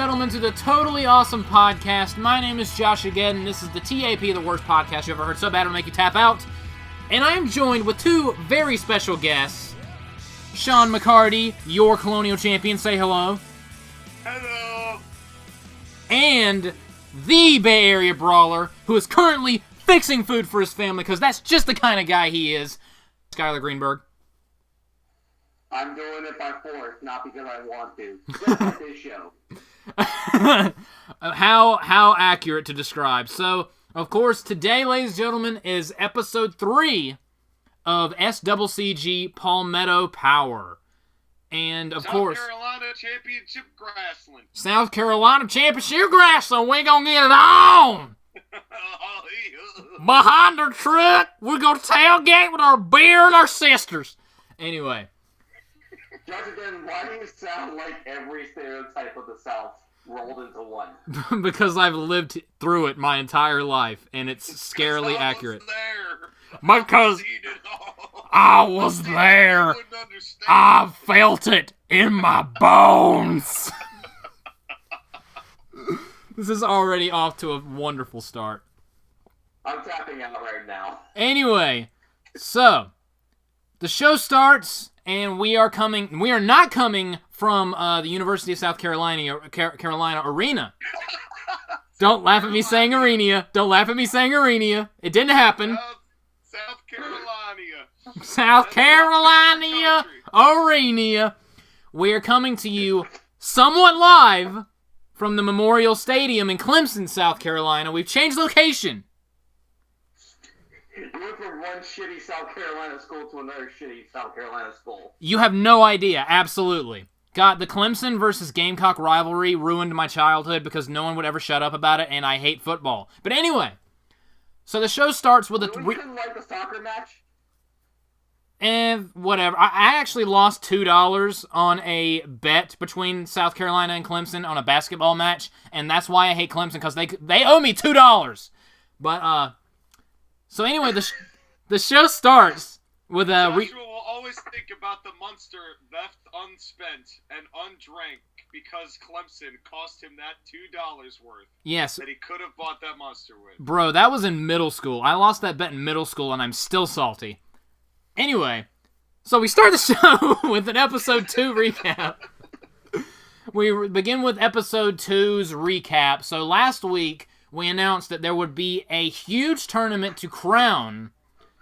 gentlemen, to the Totally Awesome Podcast. My name is JoshAgeddon. This is the TAP, the worst podcast you ever heard. So bad it'll make you tap out. And I am joined with two very special guests. Sean McCarty, your Colonial champion. Say hello. Hello. And the Bay Area Brawler, who is currently fixing food for his family, because that's just the kind of guy he is. Skyler Greenberg. I'm doing it by force, not because I want to. Just like this show. How accurate to describe. So, of course, today, ladies and gentlemen, is episode 3 of SCCG Palmetto Power. And, of course... South Carolina Championship Grassland. South Carolina Championship Grassland. We gonna get it on! Behind our truck, we're gonna tailgate with our beer and our sisters. Anyway... JoshAgeddon, why do you sound like every stereotype of the South rolled into one? Because I've lived through it my entire life, and it's scarily accurate. There. Because I was there. I felt it in my bones. This is already off to a wonderful start. I'm tapping out right now. Anyway, so the show starts. And we are not coming from the University of South Carolina Arena. Don't laugh at me saying arena. Don't laugh at me saying arena. It didn't happen. South Carolina. South Carolina Arena. We are coming to you somewhat live from the Memorial Stadium in Clemson, South Carolina. We've changed location. You went from one shitty South Carolina school to another shitty South Carolina school. You have no idea. Absolutely. God, the Clemson versus Gamecock rivalry ruined my childhood because no one would ever shut up about it, and I hate football. But anyway, so the show starts with You couldn't like the soccer match? And whatever. I actually lost $2 on a bet between South Carolina and Clemson on a basketball match, and that's why I hate Clemson, because they owe me $2. But, so anyway, the show starts with a... Joshua will always think about the Munster left unspent and undrank because Clemson cost him that $2 worth. Yes. That he could have bought that Munster with. Bro, that was in middle school. I lost that bet in middle school, and I'm still salty. Anyway, so we start the show with an episode 2 recap. We begin with episode 2's recap. So last week, we announced that there would be a huge tournament to crown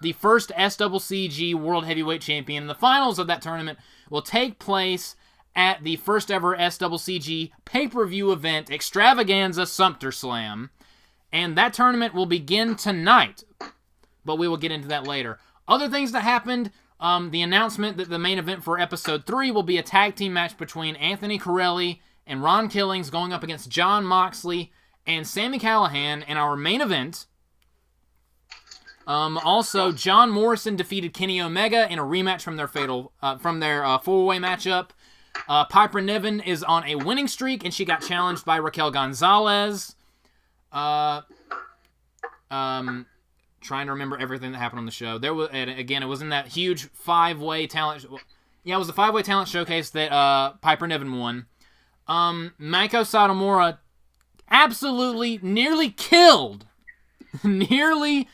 the first SCCG World Heavyweight Champion. The finals of that tournament will take place at the first ever SCCG pay-per-view event, Extravaganza Sumter Slam. And that tournament will begin tonight, but we will get into that later. Other things that happened, the announcement that the main event for episode 3 will be a tag team match between Anthony Carelli and Ron Killings going up against John Moxley and Sami Callihan in our main event. Also, John Morrison defeated Kenny Omega in a rematch from their four-way matchup. Piper Niven is on a winning streak, and she got challenged by Raquel Gonzalez. Trying to remember everything that happened on the show. There was, and again, it was in that huge 5-way talent. Yeah, it was the 5-way talent showcase that Piper Niven won. Meiko Satamura absolutely nearly killed Xia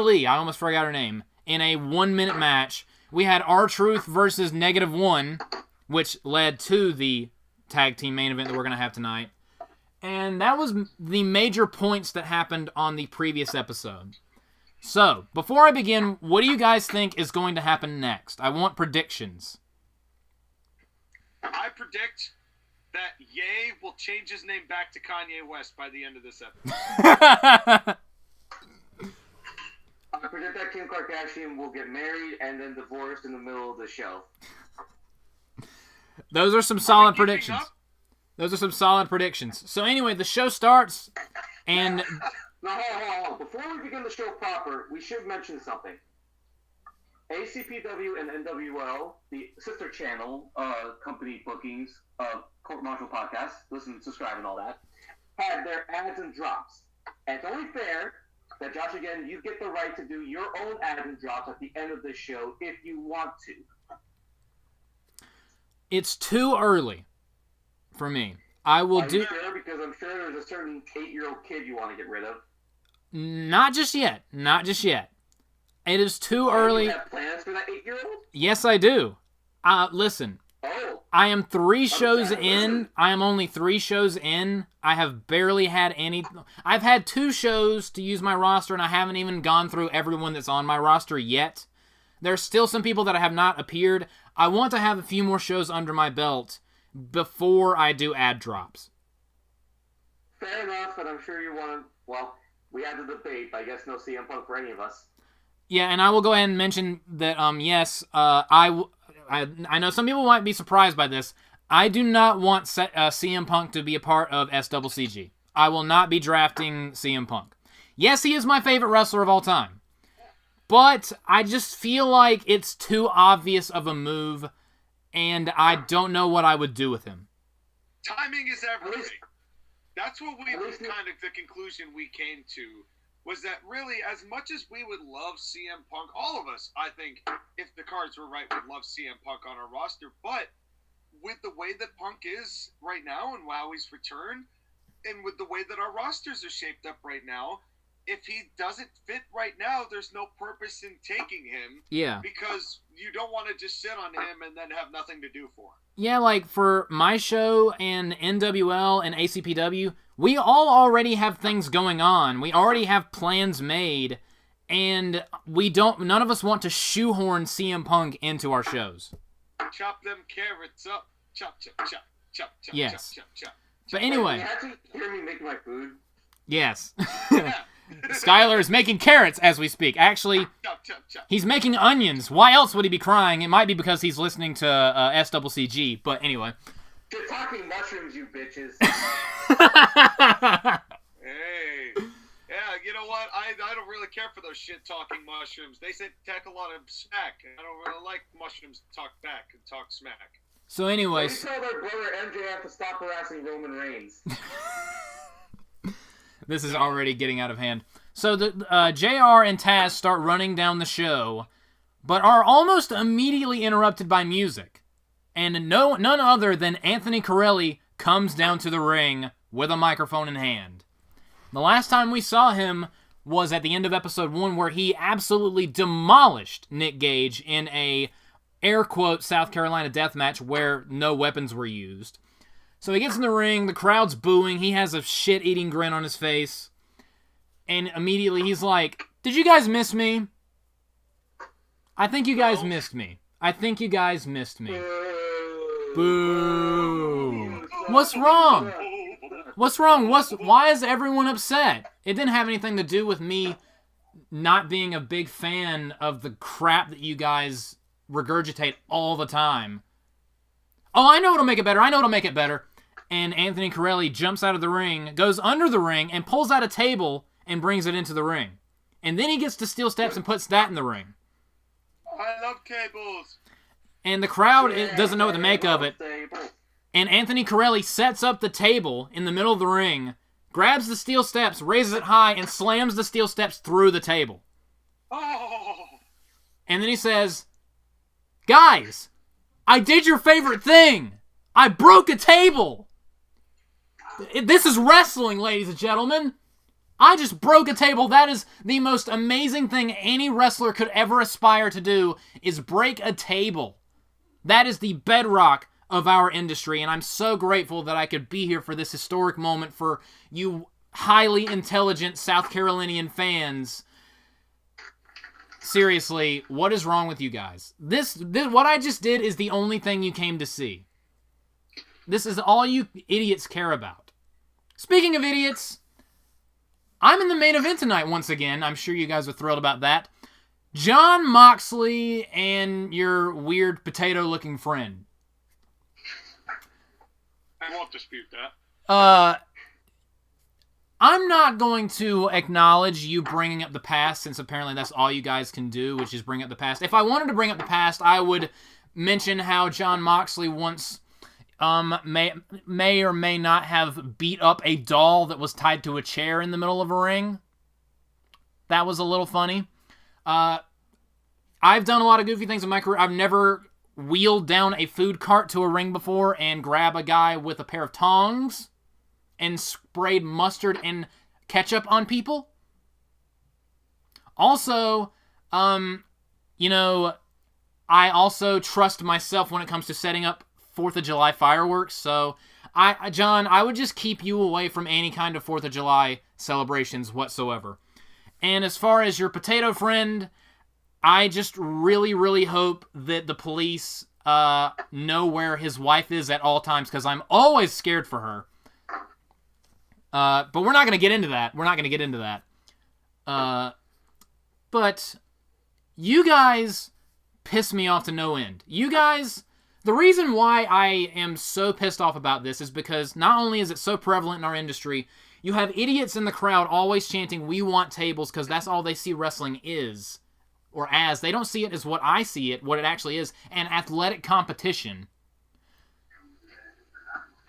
Li, I almost forgot her name, in a 1-minute match. We had R-Truth versus -1, which led to the tag team main event that we're going to have tonight. And that was the major points that happened on the previous episode. So, before I begin, what do you guys think is going to happen next? I want predictions. I predict that Ye will change his name back to Kanye West by the end of this episode. I predict that Kim Kardashian will get married and then divorced in the middle of the show. Those are some solid predictions. So anyway, the show starts, and... Now, hold on. Before we begin the show proper, we should mention something. ACPW and NWL, the sister channel, company bookings, Court Martial Podcast, listen, subscribe and all that, had their ads and drops. And it's only fair that, JoshAgeddon, you get the right to do your own ads and drops at the end of the show if you want to. It's too early. for me. I will do. Sure? Because I'm sure there's a certain 8-year-old kid you want to get rid of. Not just yet. It is too early. You have plans for that 8-year-old? Yes, I do. Listen. Oh. I am 3 shows in. I am only 3 shows in. I have barely had any. I've had 2 shows to use my roster, and I haven't even gone through everyone that's on my roster yet. There's still some people that have not appeared. I want to have a few more shows under my belt before I do ad drops. Fair enough, and I'm sure you want. Well, we had the debate, but I guess no CM Punk for any of us. Yeah, and I will go ahead and mention that. Yes, I know some people might be surprised by this. I do not want CM Punk to be a part of SCCG. I will not be drafting CM Punk. Yes, he is my favorite wrestler of all time. But I just feel like it's too obvious of a move, and I don't know what I would do with him. Timing is everything. That's what the conclusion we came to, was that really, as much as we would love CM Punk, all of us, I think, if the cards were right, would love CM Punk on our roster, but with the way that Punk is right now and Wowie's return, and with the way that our rosters are shaped up right now, if he doesn't fit right now, there's no purpose in taking him. Yeah. Because you don't want to just sit on him and then have nothing to do for him. Yeah, like for my show and NWL and ACPW, we all already have things going on. We already have plans made, and none of us want to shoehorn CM Punk into our shows. Chop them carrots up. Chop, chop, chop, chop, chop, yes. chop, chop, chop. But anyway. You have to hear me make my food. Yes. Yeah. Skyler is making carrots as we speak. Actually, he's making onions. Why else would he be crying? It might be because he's listening to SCCG, but anyway. You're talking mushrooms, you bitches. Hey. Yeah, you know what? I don't really care for those shit-talking mushrooms. They say tack a lot of smack. I don't really like mushrooms to talk back and talk smack. So anyway. They tell their brother MJF to stop harassing Roman Reigns. This is already getting out of hand. So the JR and Tazz start running down the show, but are almost immediately interrupted by music. And none other than Anthony Carelli comes down to the ring with a microphone in hand. The last time we saw him was at the end of episode 1, where he absolutely demolished Nick Gage in a air quote South Carolina death match where no weapons were used. So he gets in the ring, the crowd's booing, he has a shit-eating grin on his face, and immediately he's like, "Did you guys miss me? I think you guys missed me. I think you guys missed me." Boo! What's wrong? What's wrong? Why is everyone upset? It didn't have anything to do with me not being a big fan of the crap that you guys regurgitate all the time. Oh, I know what'll make it better. And Anthony Carelli jumps out of the ring, goes under the ring, and pulls out a table and brings it into the ring. And then he gets to steel steps and puts that in the ring. I love tables. And the crowd doesn't know what to make of it. And Anthony Carelli sets up the table in the middle of the ring, grabs the steel steps, raises it high, and slams the steel steps through the table. Oh. And then he says, "Guys, I did your favorite thing. I broke a table. This is wrestling, ladies and gentlemen. I just broke a table. That is the most amazing thing any wrestler could ever aspire to do, is break a table. That is the bedrock of our industry, and I'm so grateful that I could be here for this historic moment for you highly intelligent South Carolinian fans. Seriously, what is wrong with you guys? This what I just did is the only thing you came to see. This is all you idiots care about. Speaking of idiots, I'm in the main event tonight once again. I'm sure you guys are thrilled about that. Jon Moxley and your weird potato-looking friend. I won't dispute that. I'm not going to acknowledge you bringing up the past, since apparently that's all you guys can do, which is bring up the past. If I wanted to bring up the past, I would mention how Jon Moxley once may or may not have beat up a doll that was tied to a chair in the middle of a ring. That was a little funny. I've done a lot of goofy things in my career. I've never wheeled down a food cart to a ring before and grabbed a guy with a pair of tongs and sprayed mustard and ketchup on people. Also, you know, I also trust myself when it comes to setting up 4th of July fireworks, so John, I would just keep you away from any kind of 4th of July celebrations whatsoever. And as far as your potato friend, I just really, really hope that the police know where his wife is at all times, because I'm always scared for her. But we're not going to get into that. But you guys piss me off to no end. You guys, the reason why I am so pissed off about this is because not only is it so prevalent in our industry, you have idiots in the crowd always chanting, "We want tables," because that's all they see wrestling is. Or as. They don't see it as what I see it, what it actually is, an athletic competition.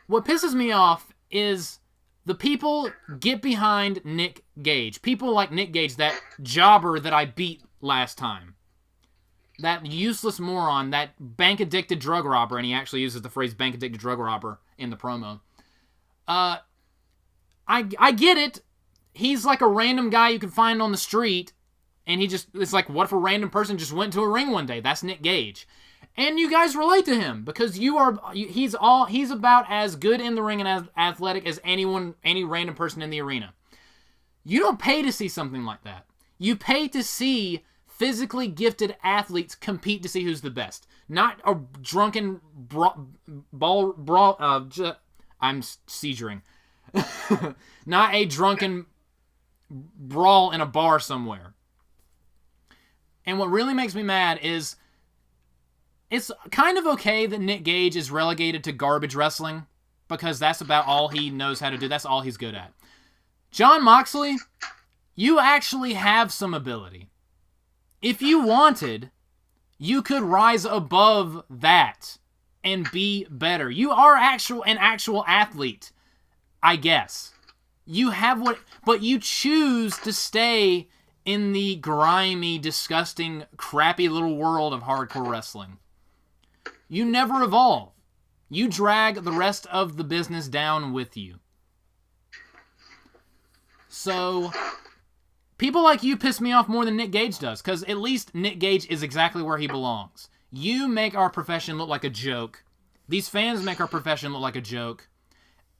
What pisses me off is the people get behind Nick Gage. People like Nick Gage, that jobber that I beat last time. That useless moron, that bank-addicted drug robber, and he actually uses the phrase bank-addicted drug robber in the promo. I get it. He's like a random guy you can find on the street, and it's like, what if a random person just went to a ring one day? That's Nick Gage. And you guys relate to him, because he's about as good in the ring and as athletic as any random person in the arena. You don't pay to see something like that. You pay to see physically gifted athletes compete to see who's the best. Not a drunken I'm seizuring. Not a drunken brawl in a bar somewhere. And what really makes me mad is it's kind of okay that Nick Gage is relegated to garbage wrestling, because that's about all he knows how to do. That's all he's good at. Jon Moxley, you actually have some ability. If you wanted, you could rise above that and be better. You are an actual athlete, I guess. You have but you choose to stay in the grimy, disgusting, crappy little world of hardcore wrestling. You never evolve. You drag the rest of the business down with you. So, people like you piss me off more than Nick Gage does, because at least Nick Gage is exactly where he belongs. You make our profession look like a joke. These fans make our profession look like a joke.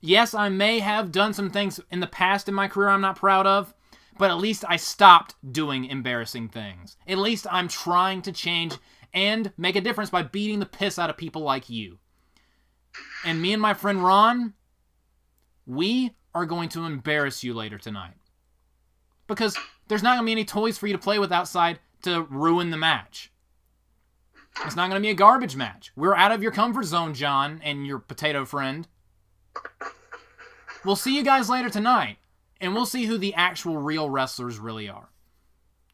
Yes, I may have done some things in the past in my career I'm not proud of, but at least I stopped doing embarrassing things. At least I'm trying to change and make a difference by beating the piss out of people like you. And me and my friend Ron, we are going to embarrass you later tonight. Because there's not going to be any toys for you to play with outside to ruin the match. It's not going to be a garbage match. We're out of your comfort zone, John, and your potato friend. We'll see you guys later tonight, and we'll see who the actual real wrestlers really are.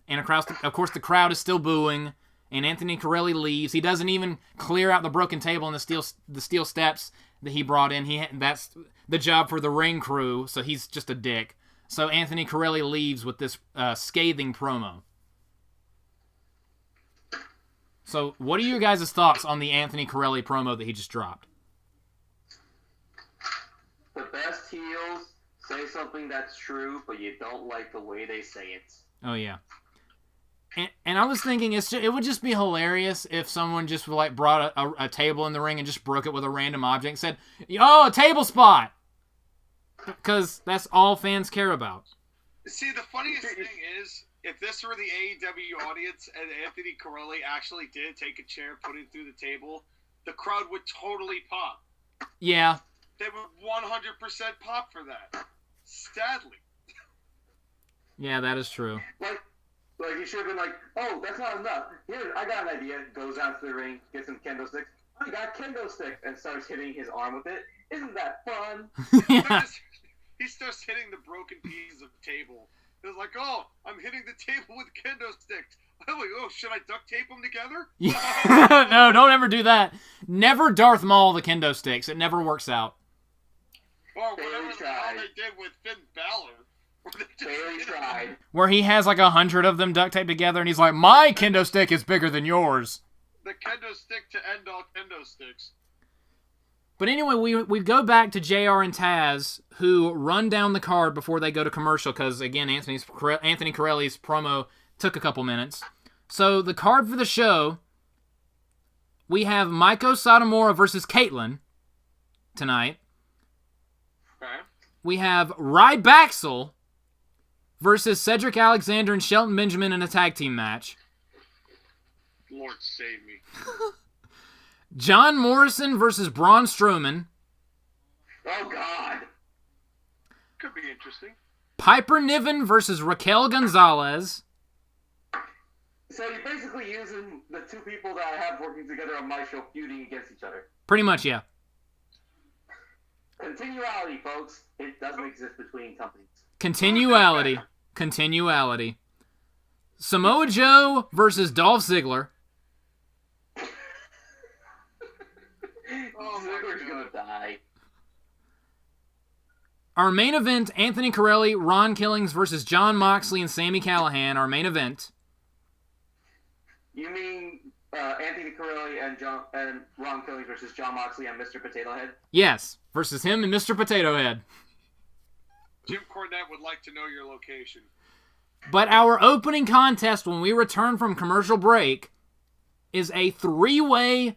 And of course, the crowd is still booing, and Anthony Carelli leaves. He doesn't even clear out the broken table and the steel steps that he brought in. That's the job for the ring crew, so he's just a dick. So Anthony Carelli leaves with this scathing promo. So what are your guys' thoughts on the Anthony Carelli promo that he just dropped? The best heels say something that's true, but you don't like the way they say it. Oh, yeah. And I was thinking it would just be hilarious if someone just brought a table in the ring and just broke it with a random object and said, "Oh, a table spot!" Because that's all fans care about. See, the funniest thing is, if this were the AEW audience and Anthony Carelli actually did take a chair, put it through the table, the crowd would totally pop. Yeah. They would 100% pop for that. Sadly. Yeah, that is true. Like he should have been like, "Oh, that's not enough. Here, I got an idea." Goes out to the ring, gets some kendo sticks. "I got kendo sticks," and starts hitting his arm with it. Isn't that fun? Yeah. He starts hitting the broken pieces of the table. It's like, "Oh, I'm hitting the table with kendo sticks." I'm like, "Oh, should I duct tape them together?" No, don't ever do that. Never Darth Maul the kendo sticks. It never works out. Or whatever the hell they did with Finn Balor. Barely tried. Where he has like 100 of them duct taped together, and he's like, "My kendo stick is bigger than yours." the kendo stick to end all kendo sticks. But anyway, we go back to JR and Tazz, who run down the card before they go to commercial, because, again, Anthony Carelli's promo took a couple minutes. So, the card for the show, we have Meiko Satamura versus Kaitlyn tonight. Okay. We have RybAxel versus Cedric Alexander and Shelton Benjamin in a tag team match. Lord save me. John Morrison versus Braun Strowman. Oh, God. Could be interesting. Piper Niven versus Raquel Gonzalez. So you're basically using the two people that I have working together on my show feuding against each other. Pretty much, yeah. Continuality, folks. It doesn't exist between companies. Continuality. Samoa Joe versus Dolph Ziggler. Oh, Ziggler's gonna die. Our main event, Anthony Carelli, Ron Killings versus John Moxley and Sami Callihan. Our main event. You mean Anthony Carelli and Ron Killings versus John Moxley and Mr. Potato Head? Yes, versus him and Mr. Potato Head. Jim Cornette would like to know your location. But our opening contest when we return from commercial break is a three-way,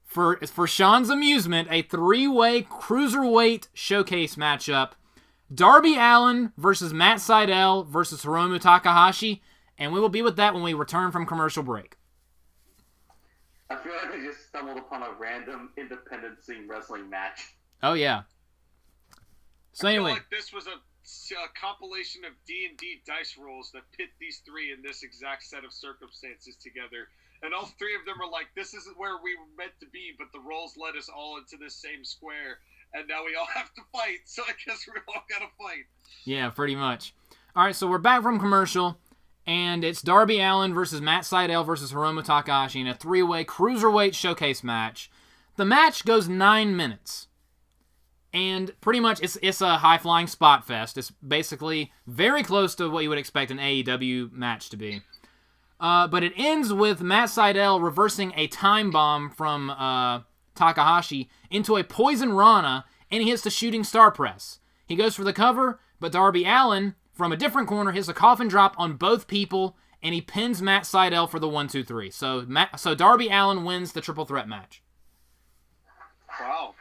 for Sean's amusement, a three-way cruiserweight showcase matchup. Darby Allin versus Matt Sydal versus Hiromu Takahashi, and we will be with that when we return from commercial break. I feel like I just stumbled upon a random independent scene wrestling match. Oh, yeah. So anyway. I feel like this was a compilation of D&D dice rolls that pit these three in this exact set of circumstances together. And all three of them are like, this isn't where we were meant to be, but the rolls led us all into this same square. And now we all have to fight, so I guess we all gotta fight. Yeah, pretty much. All right, so we're back from commercial, and it's Darby Allin versus Matt Sydal versus Hiromu Takahashi in a three-way cruiserweight showcase match. The match goes 9 minutes. And pretty much it's a high-flying spot fest. It's basically very close to what you would expect an AEW match to be. But it ends with Matt Sydal reversing a time bomb from Takahashi into a Poison Rana, and he hits the shooting star press. He goes for the cover, but Darby Allin, from a different corner, hits a coffin drop on both people, and he pins Matt Sydal for the 1-2-3. So Darby Allin wins the triple threat match. Wow.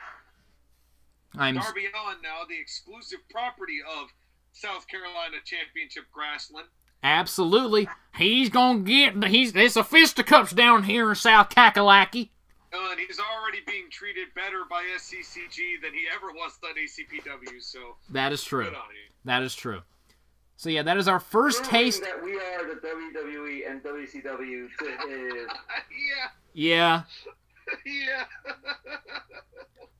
Darby Allin now the exclusive property of South Carolina Championship Grassland. Absolutely. He's going to get... It's a fisticuffs down here in South Kakalaki. And he's already being treated better by SCCG than he ever was on ACPW, so... That is true. Good on you. That is true. So yeah, that is our first taste... that we are the WWE and WCW to his... Yeah. Yeah.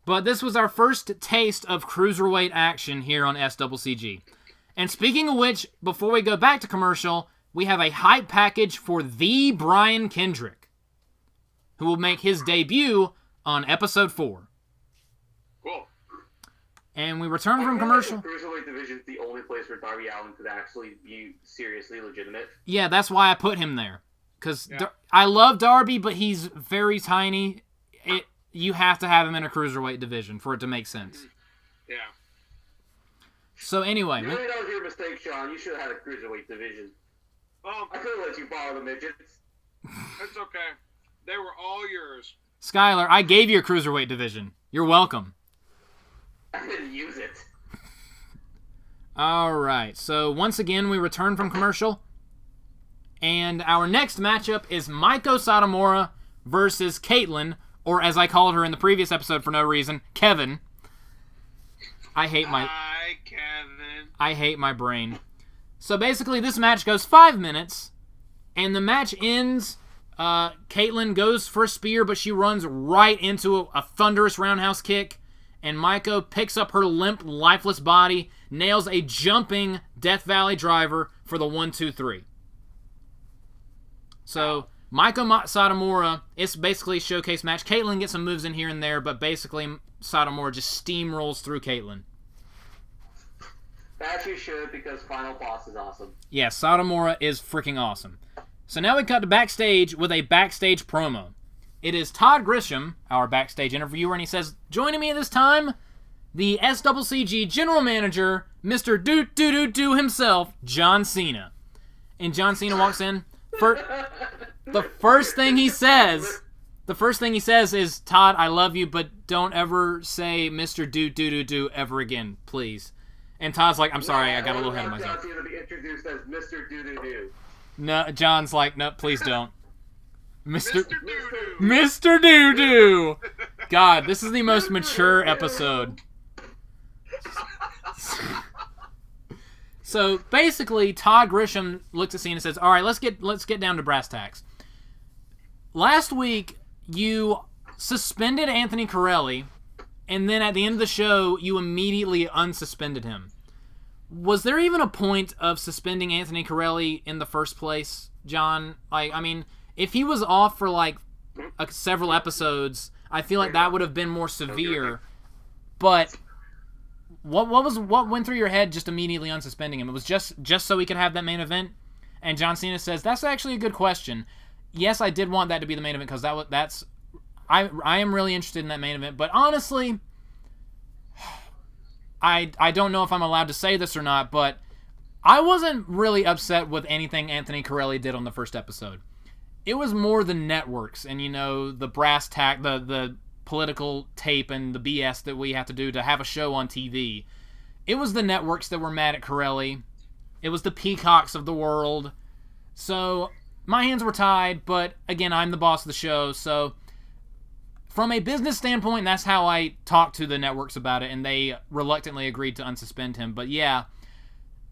But this was our first taste of cruiserweight action here on SCCG. And speaking of which, before we go back to commercial, we have a hype package for the Brian Kendrick, who will make his debut on episode 4. Cool. And we return from commercial. The cruiserweight division is the only place where Darby Allin could actually be seriously legitimate. Yeah, that's why I put him there. Because I love Darby, but he's very tiny. You have to have him in a cruiserweight division for it to make sense. Yeah. So anyway. Really, that was your mistake, Sean. You should have had a cruiserweight division. I could have let you borrow the midgets. That's okay. They were all yours. Skyler, I gave you a cruiserweight division. You're welcome. I didn't use it. Alright, so once again we return from commercial. And our next matchup is Meiko Satamura versus Kaitlyn, or as I called her in the previous episode for no reason, Kevin. I hate my brain. So basically this match goes 5 minutes, and the match ends. Kaitlyn goes for a spear, but she runs right into a thunderous roundhouse kick, and Meiko picks up her limp, lifeless body, nails a jumping Death Valley driver for the 1-2-3. So Meiko Satamura, it's basically a showcase match. Kaitlyn gets some moves in here and there, but basically Satamura just steamrolls through Kaitlyn. As you should, because Final Boss is awesome. Yeah, Satamura is freaking awesome. So now we cut to backstage with a backstage promo. It is Todd Grisham, our backstage interviewer, and he says, joining me at this time, the SCCG general manager, Mr. Do himself, John Cena. And John Cena walks in. The first thing he says is, Todd, I love you, but don't ever say Mr. Do ever again, please. And Todd's like, I'm sorry, I got a little ahead of myself. John Cena to be introduced as Mr. Do. No, John's like, no, please don't. Mr. Doo-doo. Mr. Doo-doo. God, this is the most mature episode. So basically, Todd Grisham looks at Cena and says, all right, let's get down to brass tacks. Last week, you suspended Anthony Carelli, and then at the end of the show, you immediately unsuspended him. Was there even a point of suspending Anthony Carelli in the first place, John? If he was off for several episodes, I feel like that would have been more severe. But what went through your head just immediately unsuspending him? It was just so he could have that main event? And John Cena says, that's actually a good question. Yes, I did want that to be the main event because I am really interested in that main event. But honestly, I don't know if I'm allowed to say this or not, but I wasn't really upset with anything Anthony Carelli did on the first episode. It was more the networks and, the brass tack, the political tape and the BS that we have to do to have a show on TV. It was the networks that were mad at Carelli. It was the Peacocks of the world. So my hands were tied, but again, I'm the boss of the show. So from a business standpoint, that's how I talked to the networks about it, and they reluctantly agreed to unsuspend him. But yeah,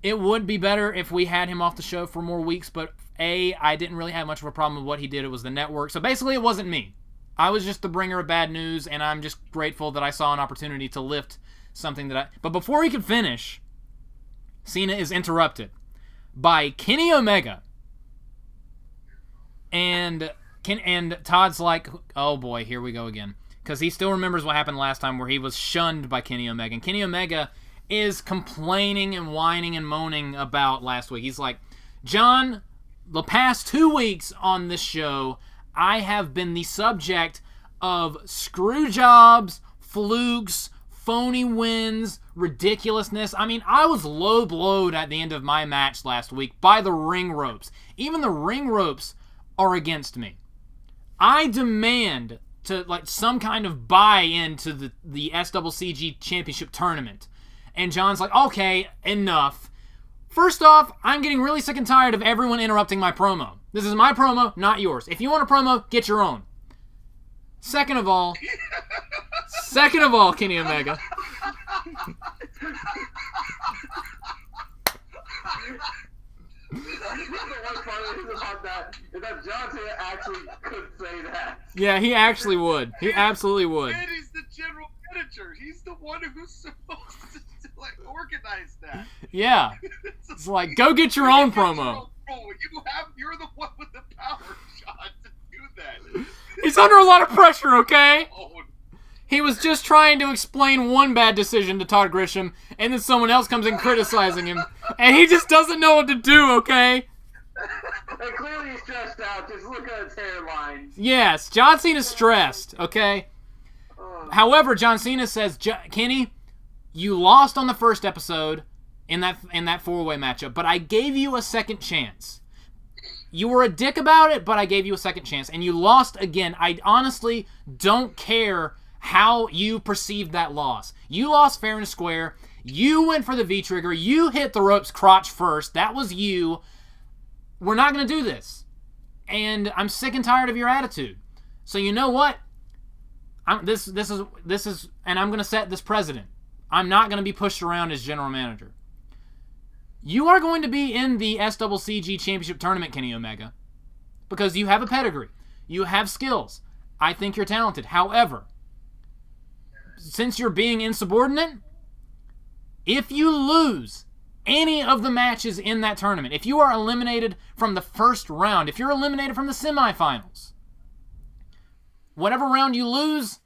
it would be better if we had him off the show for more weeks, but I didn't really have much of a problem with what he did. It was the network. So basically, it wasn't me. I was just the bringer of bad news, and I'm just grateful that I saw an opportunity to lift something But before he could finish, Cena is interrupted by Kenny Omega. And Todd's like, oh boy, here we go again. Because he still remembers what happened last time where he was shunned by Kenny Omega. And Kenny Omega is complaining and whining and moaning about last week. He's like, John, the past 2 weeks on this show, I have been the subject of screw jobs, flukes, phony wins, ridiculousness. I was low blowed at the end of my match last week by the ring ropes. Even the ring ropes are against me. I demand to some kind of buy-in to the SCCG Championship Tournament. And John's like, okay, enough. First off, I'm getting really sick and tired of everyone interrupting my promo. This is my promo, not yours. If you want a promo, get your own. Second of all, Kenny Omega. The worst part about that is that John Cena actually could say that. Yeah, he actually would. He absolutely would. And he's the general manager. He's the one who's supposed to organize that. Yeah. It's like, go get your own promo. You're the one with the power, John, to do that. He's under a lot of pressure, okay? Oh, He was just trying to explain one bad decision to Todd Grisham, and then someone else comes in criticizing him, and he just doesn't know what to do, okay? And clearly he's stressed out. Just look at his hairline. Yes, John Cena's stressed, okay? However, John Cena says, Kenny, you lost on the first episode in that four-way matchup, but I gave you a second chance. You were a dick about it, but I gave you a second chance, and you lost again. I honestly don't care how you perceived that loss. You lost fair and square. You went for the V-trigger. You hit the ropes crotch first. That was you. We're not going to do this. And I'm sick and tired of your attitude. So you know what? This is, and I'm going to set this precedent. I'm not going to be pushed around as general manager. You are going to be in the SCCG Championship Tournament, Kenny Omega, because you have a pedigree. You have skills. I think you're talented. However, since you're being insubordinate, if you lose any of the matches in that tournament, if you are eliminated from the first round, if you're eliminated from the semifinals, whatever round you lose,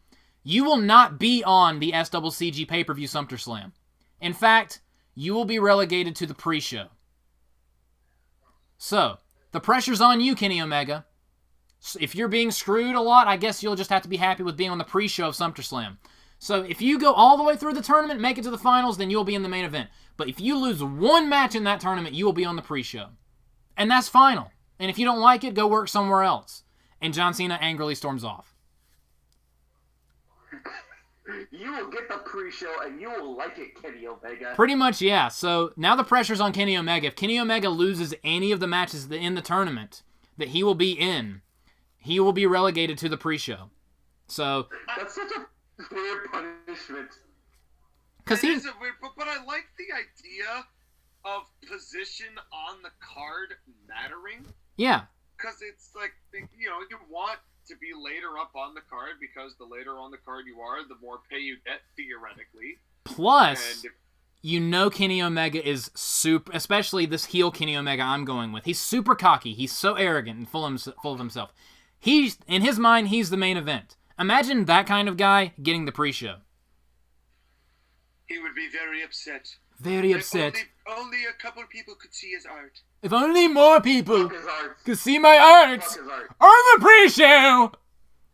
you will not be on the SCCG pay-per-view Sumter Slam. In fact, you will be relegated to the pre-show. So, the pressure's on you, Kenny Omega. If you're being screwed a lot, I guess you'll just have to be happy with being on the pre-show of SummerSlam. So if you go all the way through the tournament, make it to the finals, then you'll be in the main event. But if you lose one match in that tournament, you will be on the pre-show. And that's final. And if you don't like it, go work somewhere else. And John Cena angrily storms off. You will get the pre-show, and you will like it, Kenny Omega. Pretty much, yeah. So now the pressure's on Kenny Omega. If Kenny Omega loses any of the matches in the tournament that he will be in, he will be relegated to the pre-show. So that's such a weird punishment. Because it is a weird, but I like the idea of position on the card mattering. Yeah. Because it's like, you know, you want to be later up on the card because the later on the card you are, the more pay you get, theoretically. Plus, you know Kenny Omega is super, especially this heel Kenny Omega I'm going with. He's super cocky. He's so arrogant and full of himself. He's, in his mind, he's the main event. Imagine that kind of guy getting the pre-show. He would be very upset. Very upset. Only a couple of people could see his art. If only more people could see my art on the pre-show.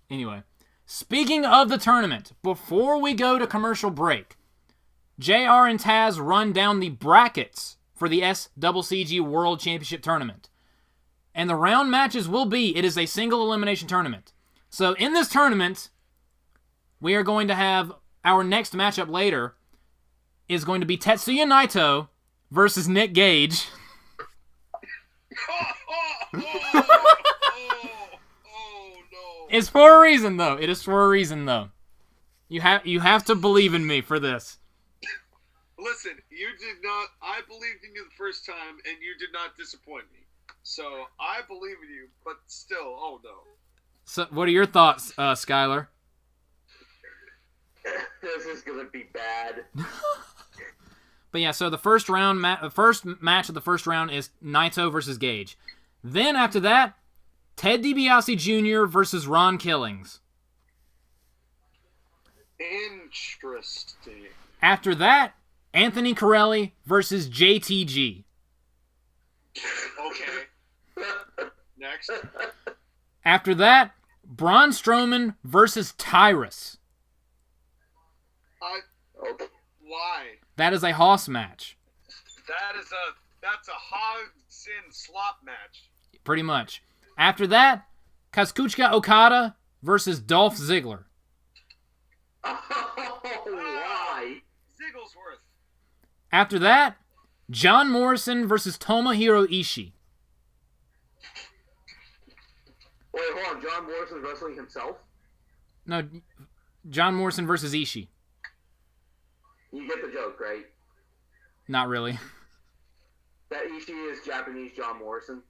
Anyway, speaking of the tournament, before we go to commercial break, JR and Tazz run down the brackets for the SCCG World Championship Tournament. And the round matches will be, it is a single elimination tournament. So in this tournament, we are going to have our next matchup later is going to be Tetsuya Naito versus Nick Gage. No. It's for a reason, though. It is for a reason, though. You have to believe in me for this. Listen, you did not. I believed in you the first time, and you did not disappoint me. So I believe in you, but still, oh no. So, what are your thoughts, Skyler? This is gonna be bad. But yeah, so the first match of the first round is Naito versus Gage. Then after that, Ted DiBiase Jr. versus Ron Killings. Interesting. After that, Anthony Carelli versus JTG. Okay. Next. After that, Braun Strowman versus Tyrus. Okay. Why? That is a hoss match. That's a hogs in slop match. Pretty much. After that, Kazuchika Okada versus Dolph Ziggler. Oh, why? Zigglesworth. After that, John Morrison versus Tomohiro Ishii. Wait, hold on. John Morrison wrestling himself? No, John Morrison versus Ishii. You get the joke, right? Not really. That Ishii is Japanese John Morrison.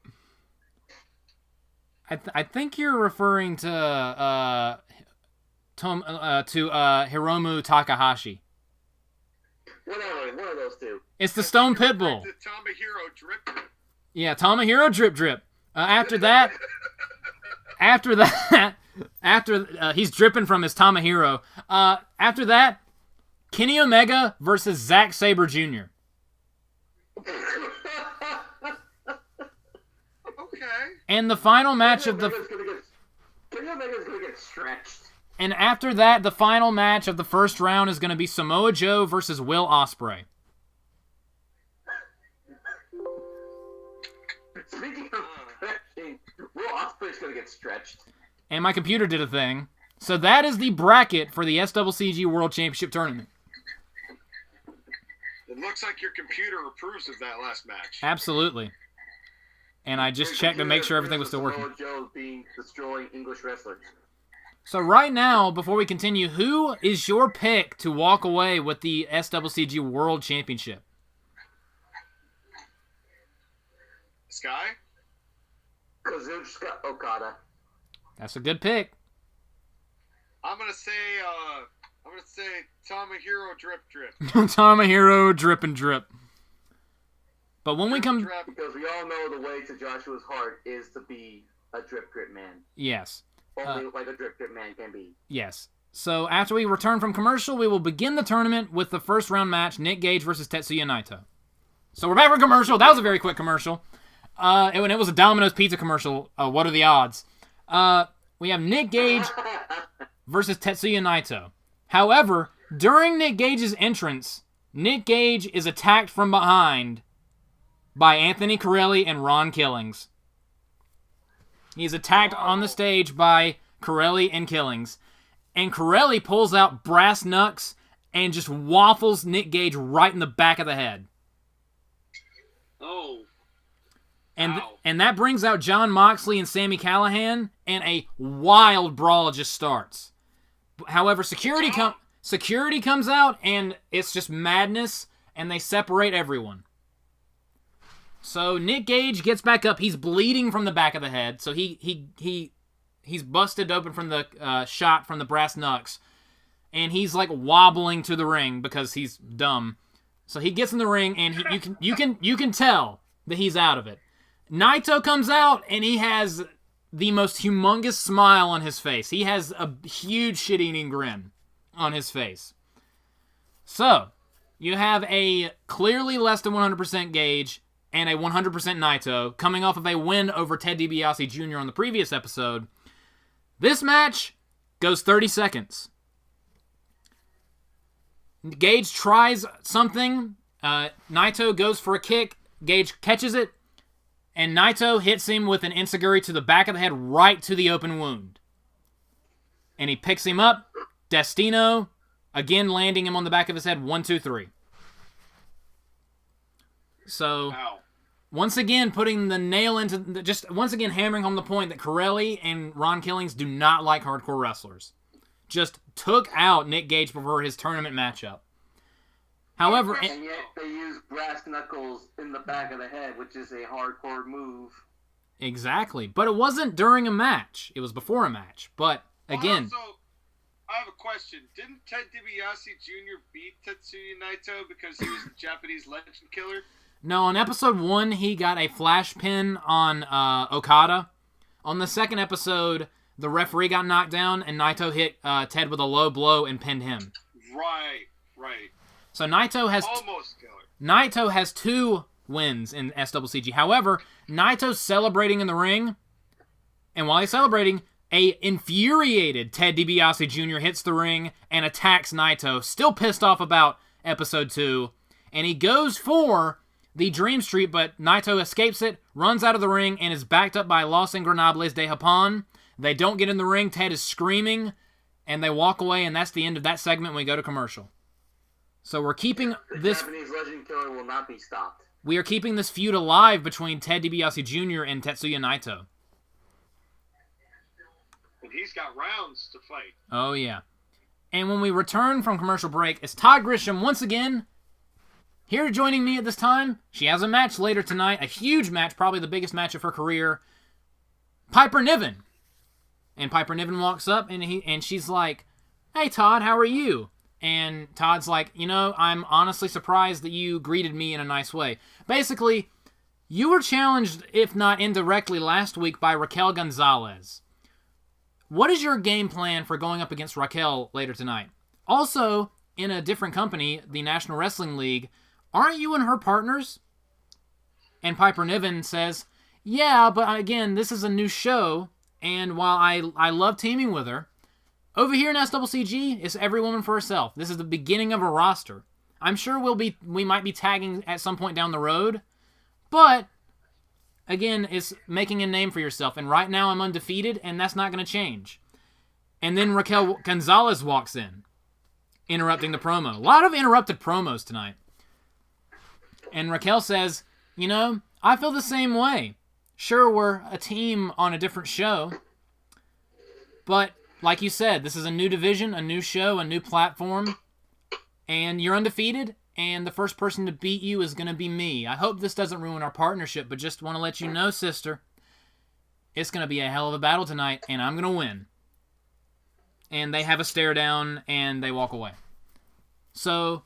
I think you're referring to Hiromu Takahashi. Whatever, one of those two. It's the Stone Pitbull. The Tomohiro Drip Drip. Yeah, Tomohiro Drip Drip. After that, he's dripping from his Tomohiro. After that, Kenny Omega versus Zack Sabre Jr. Okay. And the final match of the... Kenny Omega's gonna get stretched. And after that, the final match of the first round is going to be Samoa Joe versus Will Ospreay. Speaking of stretching, Will Ospreay's gonna get stretched. And my computer did a thing. So that is the bracket for the SCCG World Championship Tournament. It looks like your computer approves of that last match. Absolutely. And I just checked to make sure everything was still working. Samoa Joe being destroying English wrestlers. So right now, before we continue, who is your pick to walk away with the SCCG World Championship? Sky? Kazuchika Okada. That's a good pick. I'm gonna say Tomohiro Drip Drip. Tomohiro Drip and Drip. But when we come... Because we all know the way to Joshua's heart is to be a drip drip man. Yes. Only like a drip drip man can be. Yes. So after we return from commercial, we will begin the tournament with the first round match, Nick Gage versus Tetsuya Naito. So we're back from commercial. That was a very quick commercial. It was a Domino's pizza commercial. What are the odds? we have Nick Gage versus Tetsuya Naito. However, during Nick Gage's entrance, Nick Gage is attacked from behind by Anthony Carelli and Ron Killings. He's attacked on the stage by Carelli and Killings. And Carelli pulls out brass knucks and just waffles Nick Gage right in the back of the head. Oh. And that brings out John Moxley and Sami Callihan, and a wild brawl just starts. However, security comes out, and it's just madness, and they separate everyone. So Nick Gage gets back up. He's bleeding from the back of the head, so he's busted open from the shot from the brass knucks, and he's like wobbling to the ring because he's dumb. So he gets in the ring, and you can tell that he's out of it. Naito comes out, and he has the most humongous smile on his face. He has a huge shit-eating grin on his face. So, you have a clearly less than 100% Gage and a 100% Naito coming off of a win over Ted DiBiase Jr. on the previous episode. This match goes 30 seconds. Gage tries something. Naito goes for a kick. Gage catches it. And Naito hits him with an enziguri to the back of the head, right to the open wound. And he picks him up. Destino, again landing him on the back of his head. 1, 2, 3. So, once again, putting the nail into... once again hammering home the point that Carelli and Ron Killings do not like hardcore wrestlers. Just took out Nick Gage before his tournament matchup. However... And yet they use brass knuckles in the back of the head, which is a hardcore move. Exactly. But it wasn't during a match. It was before a match. But, again... Also, I have a question. Didn't Ted DiBiase Jr. beat Tetsuya Naito because he was the Japanese legend killer? No, on episode 1, he got a flash pin on Okada. On the second episode, the referee got knocked down, and Naito hit Ted with a low blow and pinned him. Right. So Naito has... Almost killer. Naito has 2 wins in SCCG. However, Naito's celebrating in the ring, and while he's celebrating, a infuriated Ted DiBiase Jr. hits the ring and attacks Naito, still pissed off about episode 2, and he goes for the Dream Street, but Naito escapes it, runs out of the ring, and is backed up by Los Ingobernables de Japón. They don't get in the ring, Ted is screaming, and they walk away, and that's the end of that segment when we go to commercial. So we're keeping this... Japanese legend killer will not be stopped. We are keeping this feud alive between Ted DiBiase Jr. and Tetsuya Naito. And he's got rounds to fight. Oh, yeah. And when we return from commercial break, it's Todd Grisham once again here joining me at this time. She has a match later tonight, a huge match, probably the biggest match of her career. Piper Niven. And Piper Niven walks up, and she's like, "Hey, Todd, how are you?" And Todd's like, I'm honestly surprised that you greeted me in a nice way. Basically, you were challenged, if not indirectly, last week by Raquel Gonzalez. What is your game plan for going up against Raquel later tonight? Also, in a different company, the National Wrestling League, aren't you and her partners? And Piper Niven says, yeah, but again, this is a new show, and while I love teaming with her, over here in SCCG, it's every woman for herself. This is the beginning of a roster. I'm sure we might be tagging at some point down the road, but again, it's making a name for yourself. And right now, I'm undefeated, and that's not going to change. And then Raquel Gonzalez walks in, interrupting the promo. A lot of interrupted promos tonight. And Raquel says, I feel the same way. Sure, we're a team on a different show, but like you said, this is a new division, a new show, a new platform, and you're undefeated, and the first person to beat you is going to be me. I hope this doesn't ruin our partnership, but just want to let you know, sister, it's going to be a hell of a battle tonight, and I'm going to win. And they have a stare down, and they walk away. So,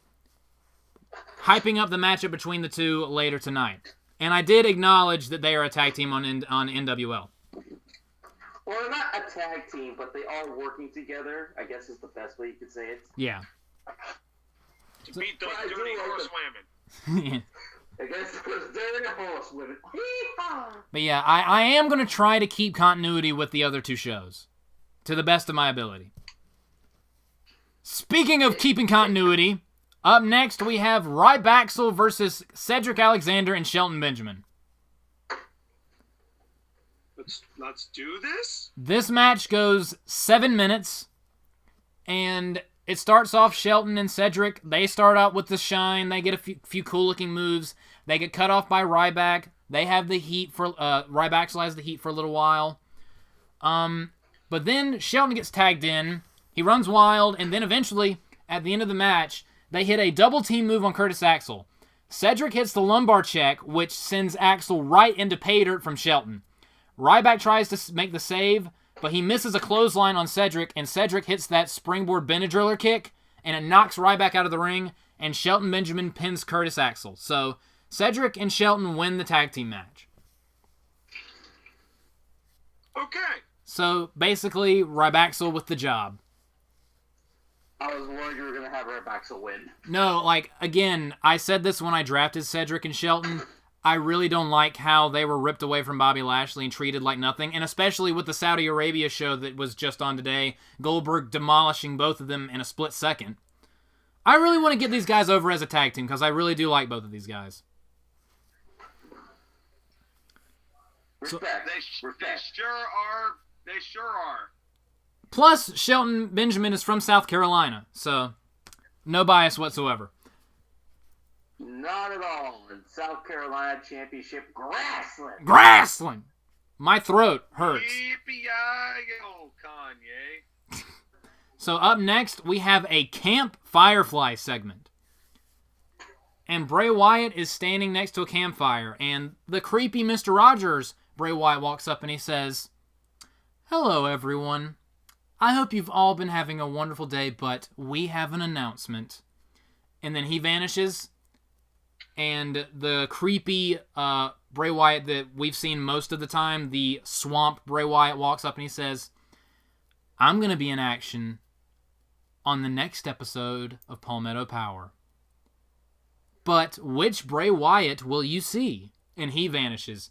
hyping up the matchup between the two later tonight. And I did acknowledge that they are a tag team on NWL. Well, they're not a tag team, but they are working together, I guess is the best way you could say it. Yeah. To beat those dirty horse women. Against those dirty horsewomen. But yeah, I am going to try to keep continuity with the other two shows. To the best of my ability. Speaking of keeping continuity, up next we have RybAxel versus Cedric Alexander and Shelton Benjamin. Let's do this. This match goes 7 minutes, and it starts off Shelton and Cedric. They start out with the shine. They get a few cool-looking moves. They get cut off by Ryback. They have the heat for RybAxel has the heat for a little while. But then Shelton gets tagged in. He runs wild, and then eventually, at the end of the match, they hit a double-team move on Curtis Axel. Cedric hits the lumbar check, which sends Axel right into pay dirt from Shelton. Ryback tries to make the save, but he misses a clothesline on Cedric, and Cedric hits that springboard Benadryller kick, and it knocks Ryback out of the ring, and Shelton Benjamin pins Curtis Axel. So, Cedric and Shelton win the tag team match. Okay. So, basically, RybAxel with the job. I was worried you were going to have RybAxel win. No, again, I said this when I drafted Cedric and Shelton. I really don't like how they were ripped away from Bobby Lashley and treated like nothing, and especially with the Saudi Arabia show that was just on today, Goldberg demolishing both of them in a split second. I really want to get these guys over as a tag team, because I really do like both of these guys. Respect. They sure are. They sure are. Plus, Shelton Benjamin is from South Carolina, so no bias whatsoever. Not at all. In South Carolina Championship Grassland. Grassland! My throat hurts. Yippee-yi-yo, Kanye. So up next, we have a Camp Firefly segment. And Bray Wyatt is standing next to a campfire, and the creepy Mr. Rogers, Bray Wyatt walks up and he says, "Hello, everyone. I hope you've all been having a wonderful day, but we have an announcement." And then he vanishes, and the creepy Bray Wyatt that we've seen most of the time, the swamp Bray Wyatt, walks up and he says, "I'm going to be in action on the next episode of Palmetto Power. But which Bray Wyatt will you see?" And he vanishes.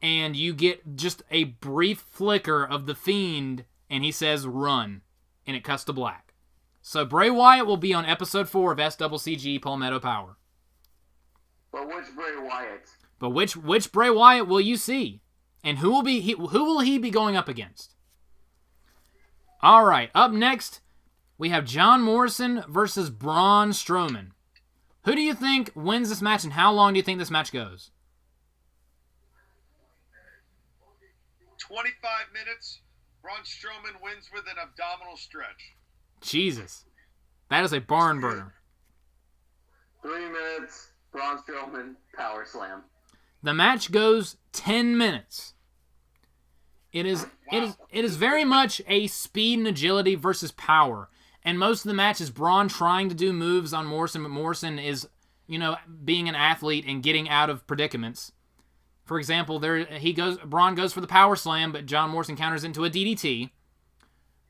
And you get just a brief flicker of the Fiend, and he says, "Run." And it cuts to black. So Bray Wyatt will be on episode 4 of SCCG Palmetto Power. But which Bray Wyatt? But which Bray Wyatt will you see? And who will he be going up against? All right, up next, we have John Morrison versus Braun Strowman. Who do you think wins this match, and how long do you think this match goes? 25 minutes. Braun Strowman wins with an abdominal stretch. Jesus. That is a barn burner. 3 minutes. Braun Strowman power slam. The match goes 10 minutes. It is very much a speed and agility versus power. And most of the match is Braun trying to do moves on Morrison, but Morrison is, being an athlete and getting out of predicaments. For example, Braun goes for the power slam, but John Morrison counters into a DDT.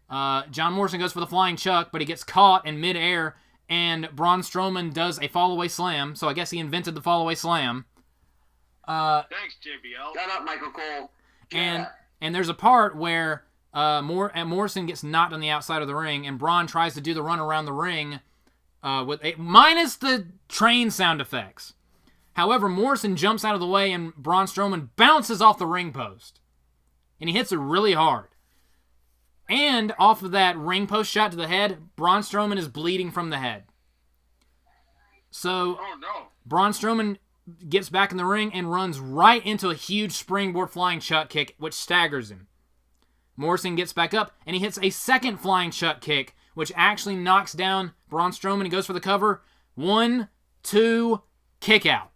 John Morrison goes for the flying chuck, but he gets caught in midair, and Braun Strowman does a fall-away slam, so I guess he invented the fall-away slam. Thanks, JBL. Shut up, Michael Cole. And there's a part where Morrison gets knocked on the outside of the ring, and Braun tries to do the run around the ring minus the train sound effects. However, Morrison jumps out of the way, and Braun Strowman bounces off the ring post. And he hits it really hard. And off of that ring post shot to the head, Braun Strowman is bleeding from the head. So, Braun Strowman gets back in the ring and runs right into a huge springboard flying chuck kick, which staggers him. Morrison gets back up, and he hits a second flying chuck kick, which actually knocks down Braun Strowman and goes for the cover. 1, 2, kick out.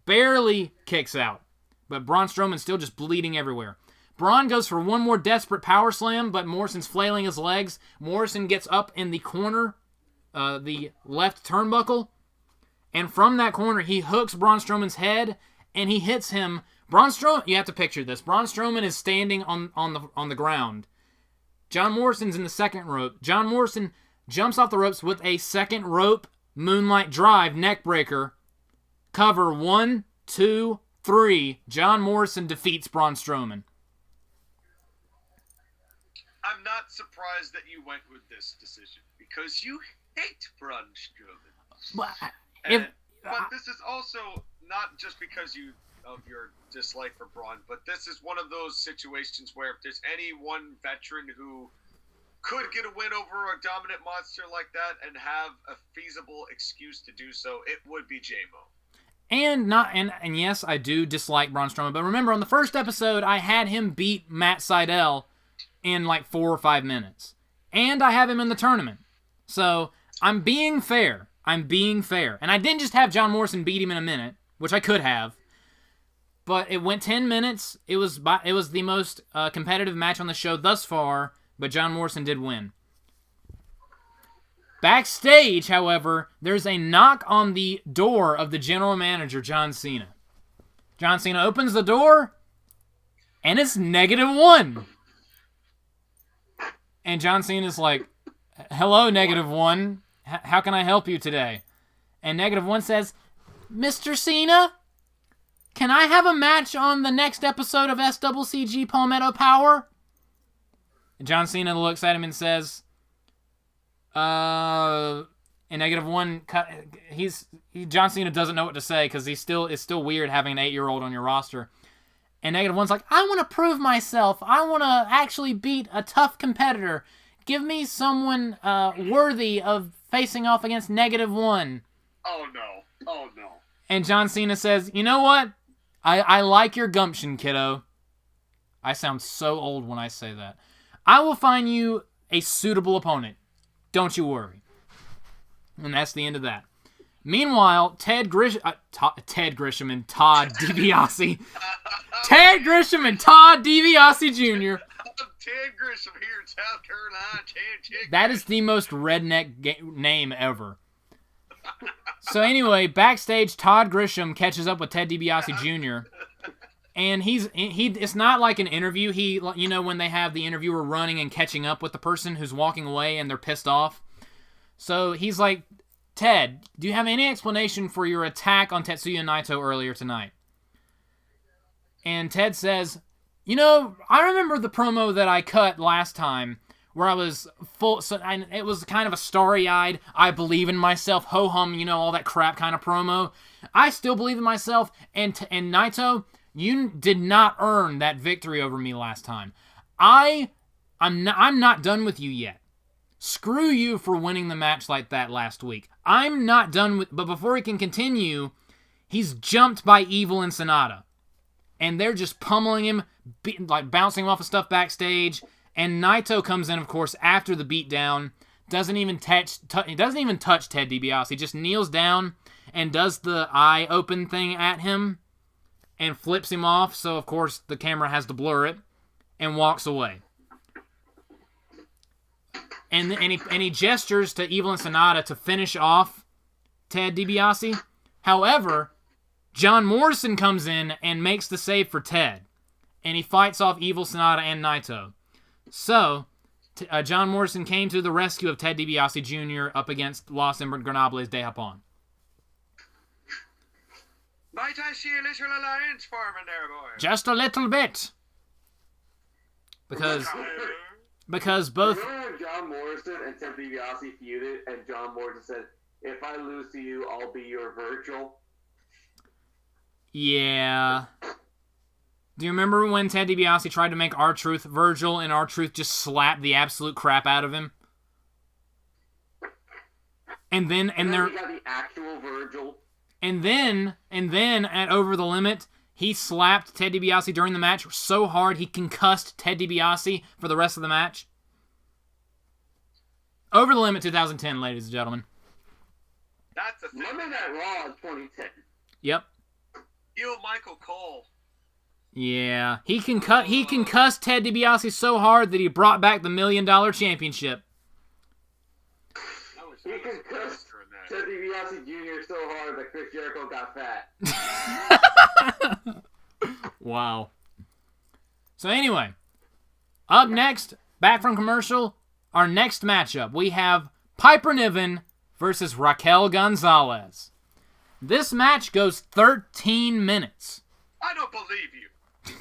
Barely kicks out, but Braun Strowman's still just bleeding everywhere. Braun goes for one more desperate power slam, but Morrison's flailing his legs. Morrison gets up in the corner, the left turnbuckle, and from that corner, he hooks Braun Strowman's head, and he hits him. Braun Strowman, you have to picture this. Braun Strowman is standing on the ground. John Morrison's in the second rope. John Morrison jumps off the ropes with a second rope moonlight drive neck breaker, Cover 1, 2, 3. John Morrison defeats Braun Strowman. I'm not surprised that you went with this decision because you hate Braun Strowman. But this is also not just because of your dislike for Braun, but this is one of those situations where if there's any one veteran who could get a win over a dominant monster like that and have a feasible excuse to do so, it would be J-Mo. And yes, I do dislike Braun Strowman, but remember on the first episode, I had him beat Matt Sydal in like 4 or 5 minutes. And I have him in the tournament. So, I'm being fair. And I didn't just have John Morrison beat him in a minute, which I could have. But it went 10 minutes. It was the most competitive match on the show thus far, but John Morrison did win. Backstage, however, there's a knock on the door of the general manager, John Cena. John Cena opens the door, and it's -1. And John Cena's like, "Hello, -1. How can I help you today?" And -1 says, "Mr. Cena, can I have a match on the next episode of SCCG Palmetto Power?" And John Cena looks at him and says, and -1, John Cena doesn't know what to say because it's still weird having an 8-year-old on your roster. And -1's like, "I want to prove myself. I want to actually beat a tough competitor. Give me someone worthy of facing off against -1. Oh, no. And John Cena says, "You know what? I like your gumption, kiddo." I sound so old when I say that. "I will find you a suitable opponent. Don't you worry." And that's the end of that. Meanwhile, Ted Grisham and Todd DiBiase. Ted Grisham and Todd DiBiase Jr. Ted Grisham here in South Carolina. That is the most redneck name ever. So anyway, backstage, Todd Grisham catches up with Ted DiBiase Jr. And it's not like an interview. When they have the interviewer running and catching up with the person who's walking away and they're pissed off. So he's like, "Ted, do you have any explanation for your attack on Tetsuya Naito earlier tonight?" And Ted says, "I remember the promo that I cut last time where I was full, it was kind of a starry-eyed, I believe in myself, ho-hum, all that crap kind of promo. I still believe in myself, and Naito, you did not earn that victory over me last time. I'm not done with you yet. Screw you for winning the match like that last week. I'm not done with..." But before he can continue, he's jumped by Evil and Sonata. And they're just pummeling him, bouncing him off of stuff backstage. And Naito comes in, of course, after the beatdown. Doesn't even touch Ted DiBiase. He just kneels down and does the eye open thing at him and flips him off. So, of course, the camera has to blur it and walks away. And he gestures to Evil and Sonata to finish off Ted DiBiase. However, John Morrison comes in and makes the save for Ted. And he fights off Evil, Sonata, and Naito. So, John Morrison came to the rescue of Ted DiBiase Jr. up against Los Ingobernables de Japón. Might I see a little alliance forming there, boys? Just a little bit. Because both... Remember when John Morrison and Ted DiBiase feuded, and John Morrison said, "If I lose to you, I'll be your Virgil"? Yeah. Do you remember when Ted DiBiase tried to make R-Truth Virgil, and R-Truth just slapped the absolute crap out of him? And then he got the actual Virgil. And then at Over the Limit, he slapped Ted DiBiase during the match so hard he concussed Ted DiBiase for the rest of the match. Over the Limit 2010, ladies and gentlemen. That's a thing. Monday Night Raw in 2010. Yep. You, Michael Cole. Yeah. He concussed Ted DiBiase so hard that he brought back the $1 Million Championship. He concussed Ted DiBiase Jr. so hard that Chris Jericho got fat. Wow. So anyway, up next, back from commercial, our next matchup, we have Piper Niven versus Raquel Gonzalez. This match goes 13 minutes. I don't believe you.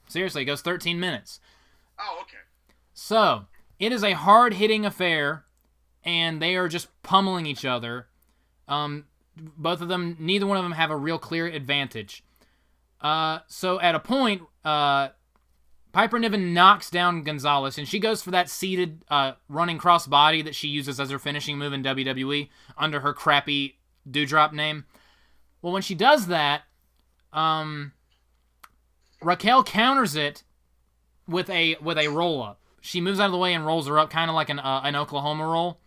Seriously, it goes 13 minutes. Oh, okay. So, it is a hard-hitting affair, and they are just pummeling each other. Both of them, neither one of them have a real clear advantage. So at a point, Piper Niven knocks down Gonzalez, and she goes for that seated running crossbody that she uses as her finishing move in WWE under her crappy dewdrop name. Well, when she does that, Raquel counters it with a roll-up. She moves out of the way and rolls her up, kind of like an Oklahoma roll.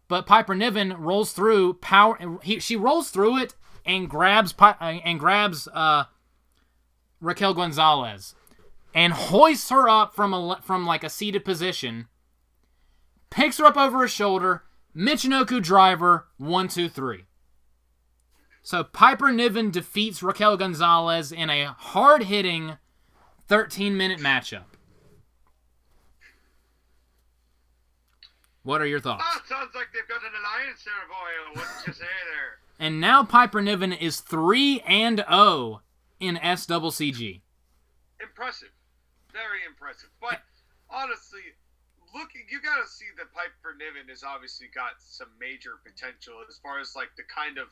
But Piper Niven rolls through she rolls through it and grabs Raquel Gonzalez and hoists her up from like a seated position. Picks her up over her shoulder. Michinoku driver. 1, 2, 3. So Piper Niven defeats Raquel Gonzalez in a hard-hitting 13-minute matchup. What are your thoughts? Oh, sounds like they've got an alliance there, boy. What did you say there? And now Piper Niven is 3-0 in SCCG. Impressive. Very impressive. But honestly, you got to see that Piper Niven has obviously got some major potential as far as like the kind of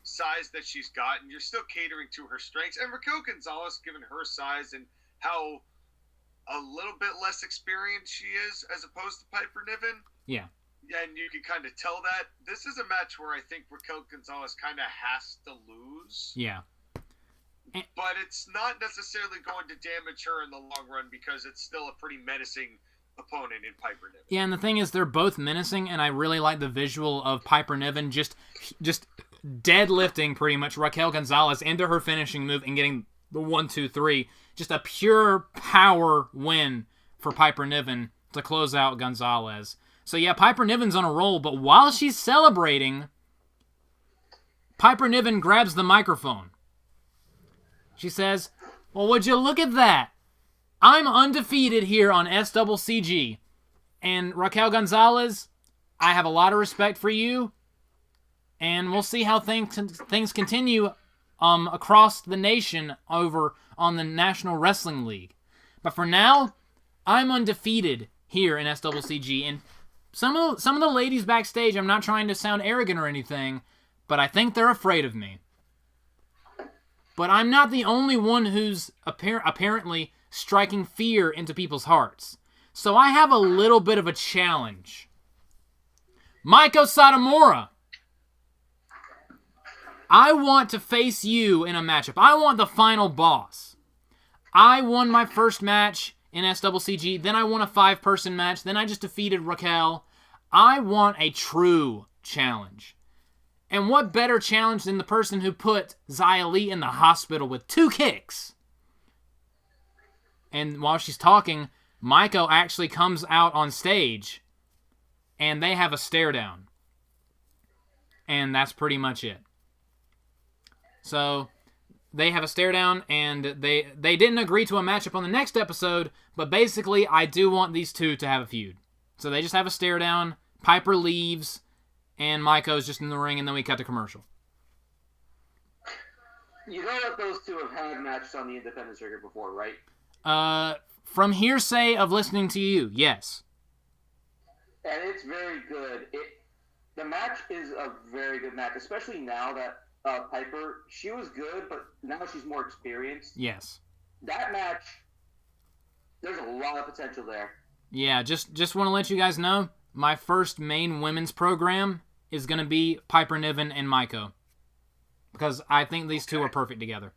size that she's got, and you're still catering to her strengths. And Raquel Gonzalez, given her size and how a little bit less experienced she is as opposed to Piper Niven. Yeah. And you can kind of tell that. This is a match where I think Raquel Gonzalez kind of has to lose. Yeah. But it's not necessarily going to damage her in the long run because it's still a pretty menacing opponent in Piper Niven. Yeah, and the thing is, they're both menacing, and I really like the visual of Piper Niven just deadlifting pretty much Raquel Gonzalez into her finishing move and getting the 1, 2, 3. Just a pure power win for Piper Niven to close out Gonzalez. So yeah, Piper Niven's on a roll, but while she's celebrating, Piper Niven grabs the microphone. She says, well, would you look at that? I'm undefeated here on SCCG. And Raquel Gonzalez, I have a lot of respect for you. And we'll see how things continue across the nation over on the National Wrestling League. But for now, I'm undefeated here in SCCG. And some of the ladies backstage, I'm not trying to sound arrogant or anything, but I think they're afraid of me. But I'm not the only one who's apparently striking fear into people's hearts. So I have a little bit of a challenge. Meiko Satamura, I want to face you in a matchup. I want the final boss. I won my first match in SCCG, then I won a 5-person match, then I just defeated Raquel. I want a true challenge. And what better challenge than the person who put Xia Li in the hospital with 2 kicks? And while she's talking, Meiko actually comes out on stage, and they have a stare down. And that's pretty much it. So they have a stare down, and they didn't agree to a matchup on the next episode, but basically I do want these two to have a feud. So they just have a stare down, Piper leaves, and Meiko's just in the ring, and then we cut to commercial. You know that those two have had matches on the independent circuit before, right? From hearsay of listening to you, yes. And it's very good. The match is a very good match, especially now that Piper, she was good, but now she's more experienced. Yes. That match, there's a lot of potential there. Yeah, just want to let you guys know, my first main women's program is going to be Piper Niven and Meiko. Because I think these two are perfect together.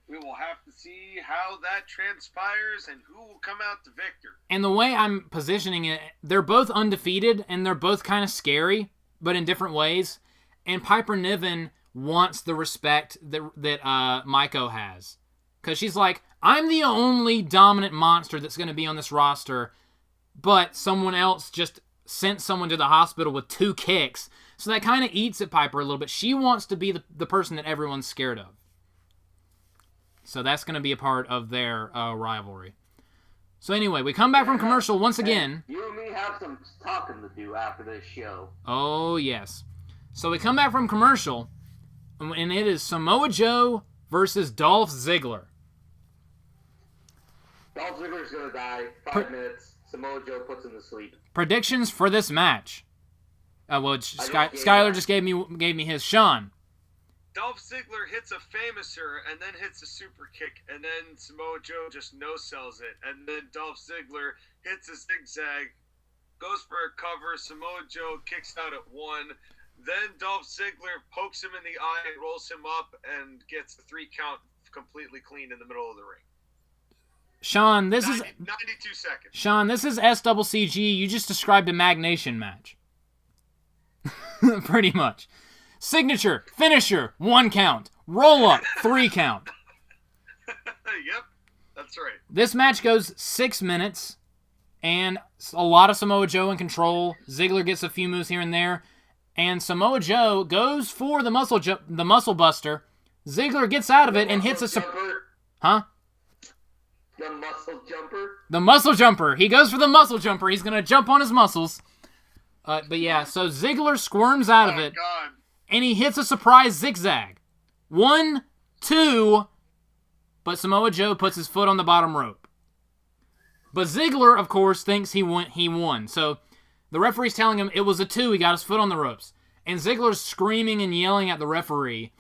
We will have to see how that transpires and who will come out the victor. And the way I'm positioning it, they're both undefeated, and they're both kind of scary, but in different ways. And Piper Niven wants the respect that Meiko has. Because she's like, I'm the only dominant monster that's going to be on this roster, but someone else just sent someone to the hospital with 2 kicks. So that kind of eats at Piper a little bit. She wants to be the person that everyone's scared of. So that's going to be a part of their rivalry. So anyway, we come back from commercial once again. You and me have have some talking to do after this show. Oh, yes. So we come back from commercial, and it is Samoa Joe versus Dolph Ziggler. Dolph Ziggler's gonna die. 5 minutes. Samoa Joe puts him to sleep. Predictions for this match. Skyler just gave me his. Sean. Dolph Ziggler hits a famouser and then hits a super kick, and then Samoa Joe just no-sells it, and then Dolph Ziggler hits a zigzag, goes for a cover, Samoa Joe kicks out at 1, then Dolph Ziggler pokes him in the eye and rolls him up and gets the 3 count completely clean in the middle of the ring. Sean, this is 92 seconds. Sean, this is SCCG. You just described a Magnation match. Pretty much. Signature, finisher, 1 count. Roll up, 3 count. Yep, that's right. This match goes 6 minutes, and a lot of Samoa Joe in control. Ziggler gets a few moves here and there, and Samoa Joe goes for the muscle buster. Ziggler gets out of it and hits a Huh? The muscle jumper? The muscle jumper. He goes for the muscle jumper. He's going to jump on his muscles. But yeah, so Ziggler squirms out of it. God. And he hits a surprise zigzag. 1, 2, but Samoa Joe puts his foot on the bottom rope. But Ziggler, of course, thinks he won. So the referee's telling him it was a 2. He got his foot on the ropes. And Ziggler's screaming and yelling at the referee.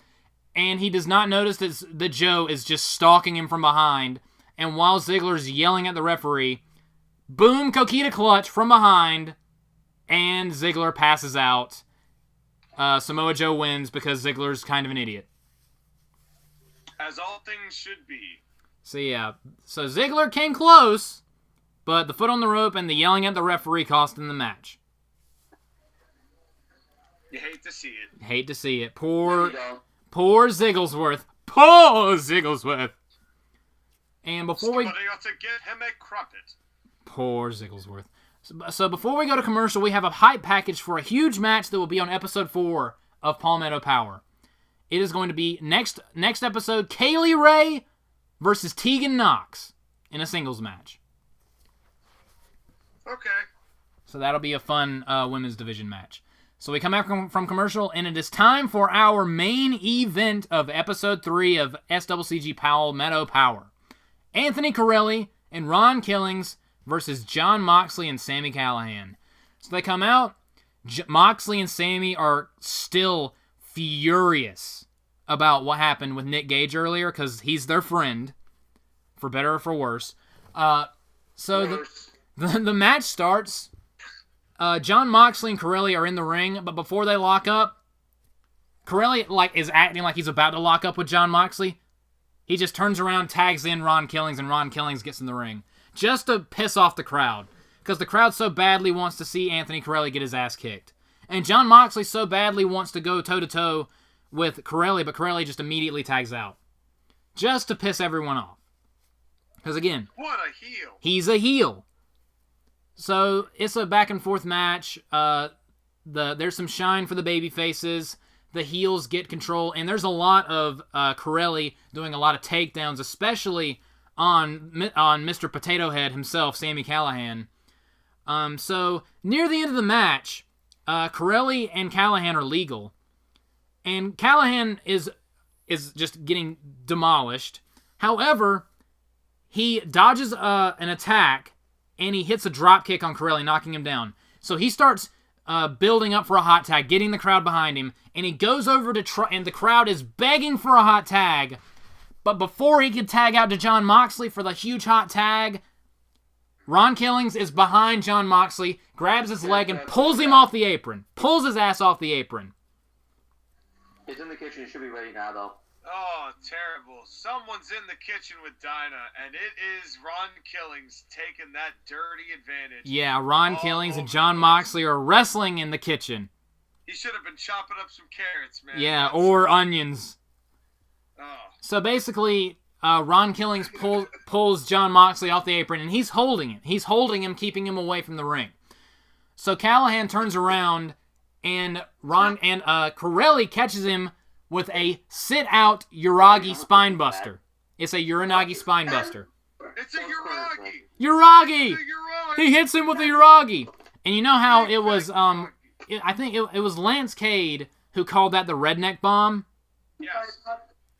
And he does not notice that Joe is just stalking him from behind. And while Ziggler's yelling at the referee, boom, Coquina clutch from behind. And Ziggler passes out. Samoa Joe wins because Ziggler's kind of an idiot. As all things should be. So yeah, so Ziggler came close, but the foot on the rope and the yelling at the referee cost him the match. You hate to see it. Hate to see it. Poor Zigglesworth. Poor Zigglesworth. And before Somebody ought to get him a crumpet. Poor Zigglesworth. So before we go to commercial, we have a hype package for a huge match that will be on episode 4 of Palmetto Power. It is going to be next episode, Kaylee Ray versus Tegan Knox in a singles match. Okay. So that'll be a fun women's division match. So we come back from commercial, and it is time for our main event of episode 3 of SCCG Palmetto Power. Anthony Carelli and Ron Killings versus Jon Moxley and Sami Callihan. So they come out. Moxley and Sami are still furious about what happened with Nick Gage earlier because he's their friend, for better or for worse. So the match starts. Jon Moxley and Carelli are in the ring, but before they lock up, Carelli is acting like he's about to lock up with Jon Moxley. He just turns around, tags in Ron Killings, and Ron Killings gets in the ring. Just to piss off the crowd. Because the crowd so badly wants to see Anthony Carelli get his ass kicked. And Jon Moxley so badly wants to go toe-to-toe with Carelli, but Carelli just immediately tags out. Just to piss everyone off. Because again, what a heel. He's a heel. So it's a back-and-forth match. There's some shine for the baby faces. The heels get control. And there's a lot of Carelli doing a lot of takedowns, especially on Mr. Potato Head himself, Sami Callihan. So near the end of the match, Carelli and Callihan are legal, and Callihan is just getting demolished. However, he dodges an attack and he hits a drop kick on Carelli, knocking him down. So he starts building up for a hot tag, getting the crowd behind him, and he goes over to and the crowd is begging for a hot tag. But before he could tag out to Jon Moxley for the huge hot tag, Ron Killings is behind Jon Moxley, grabs his leg, and pulls him off the apron. Pulls his ass off the apron. It's in the kitchen. It should be ready now, though. Oh, terrible. Someone's in the kitchen with Dinah, and it is Ron Killings taking that dirty advantage. Yeah, Ron Killings and Jon Moxley are wrestling in the kitchen. He should have been chopping up some carrots, man. Yeah, or onions. Oh. So basically, Ron Killings pulls Jon Moxley off the apron, and he's holding him. He's holding him, keeping him away from the ring. So Callihan turns around, and Carelli catches him with a sit-out Uragi spine buster. It's a Uranagi spine buster. It's a Uragi! Uragi! He hits him with a Uragi. And you know how it was, I think it was Lance Cade who called that the redneck bomb? Yes.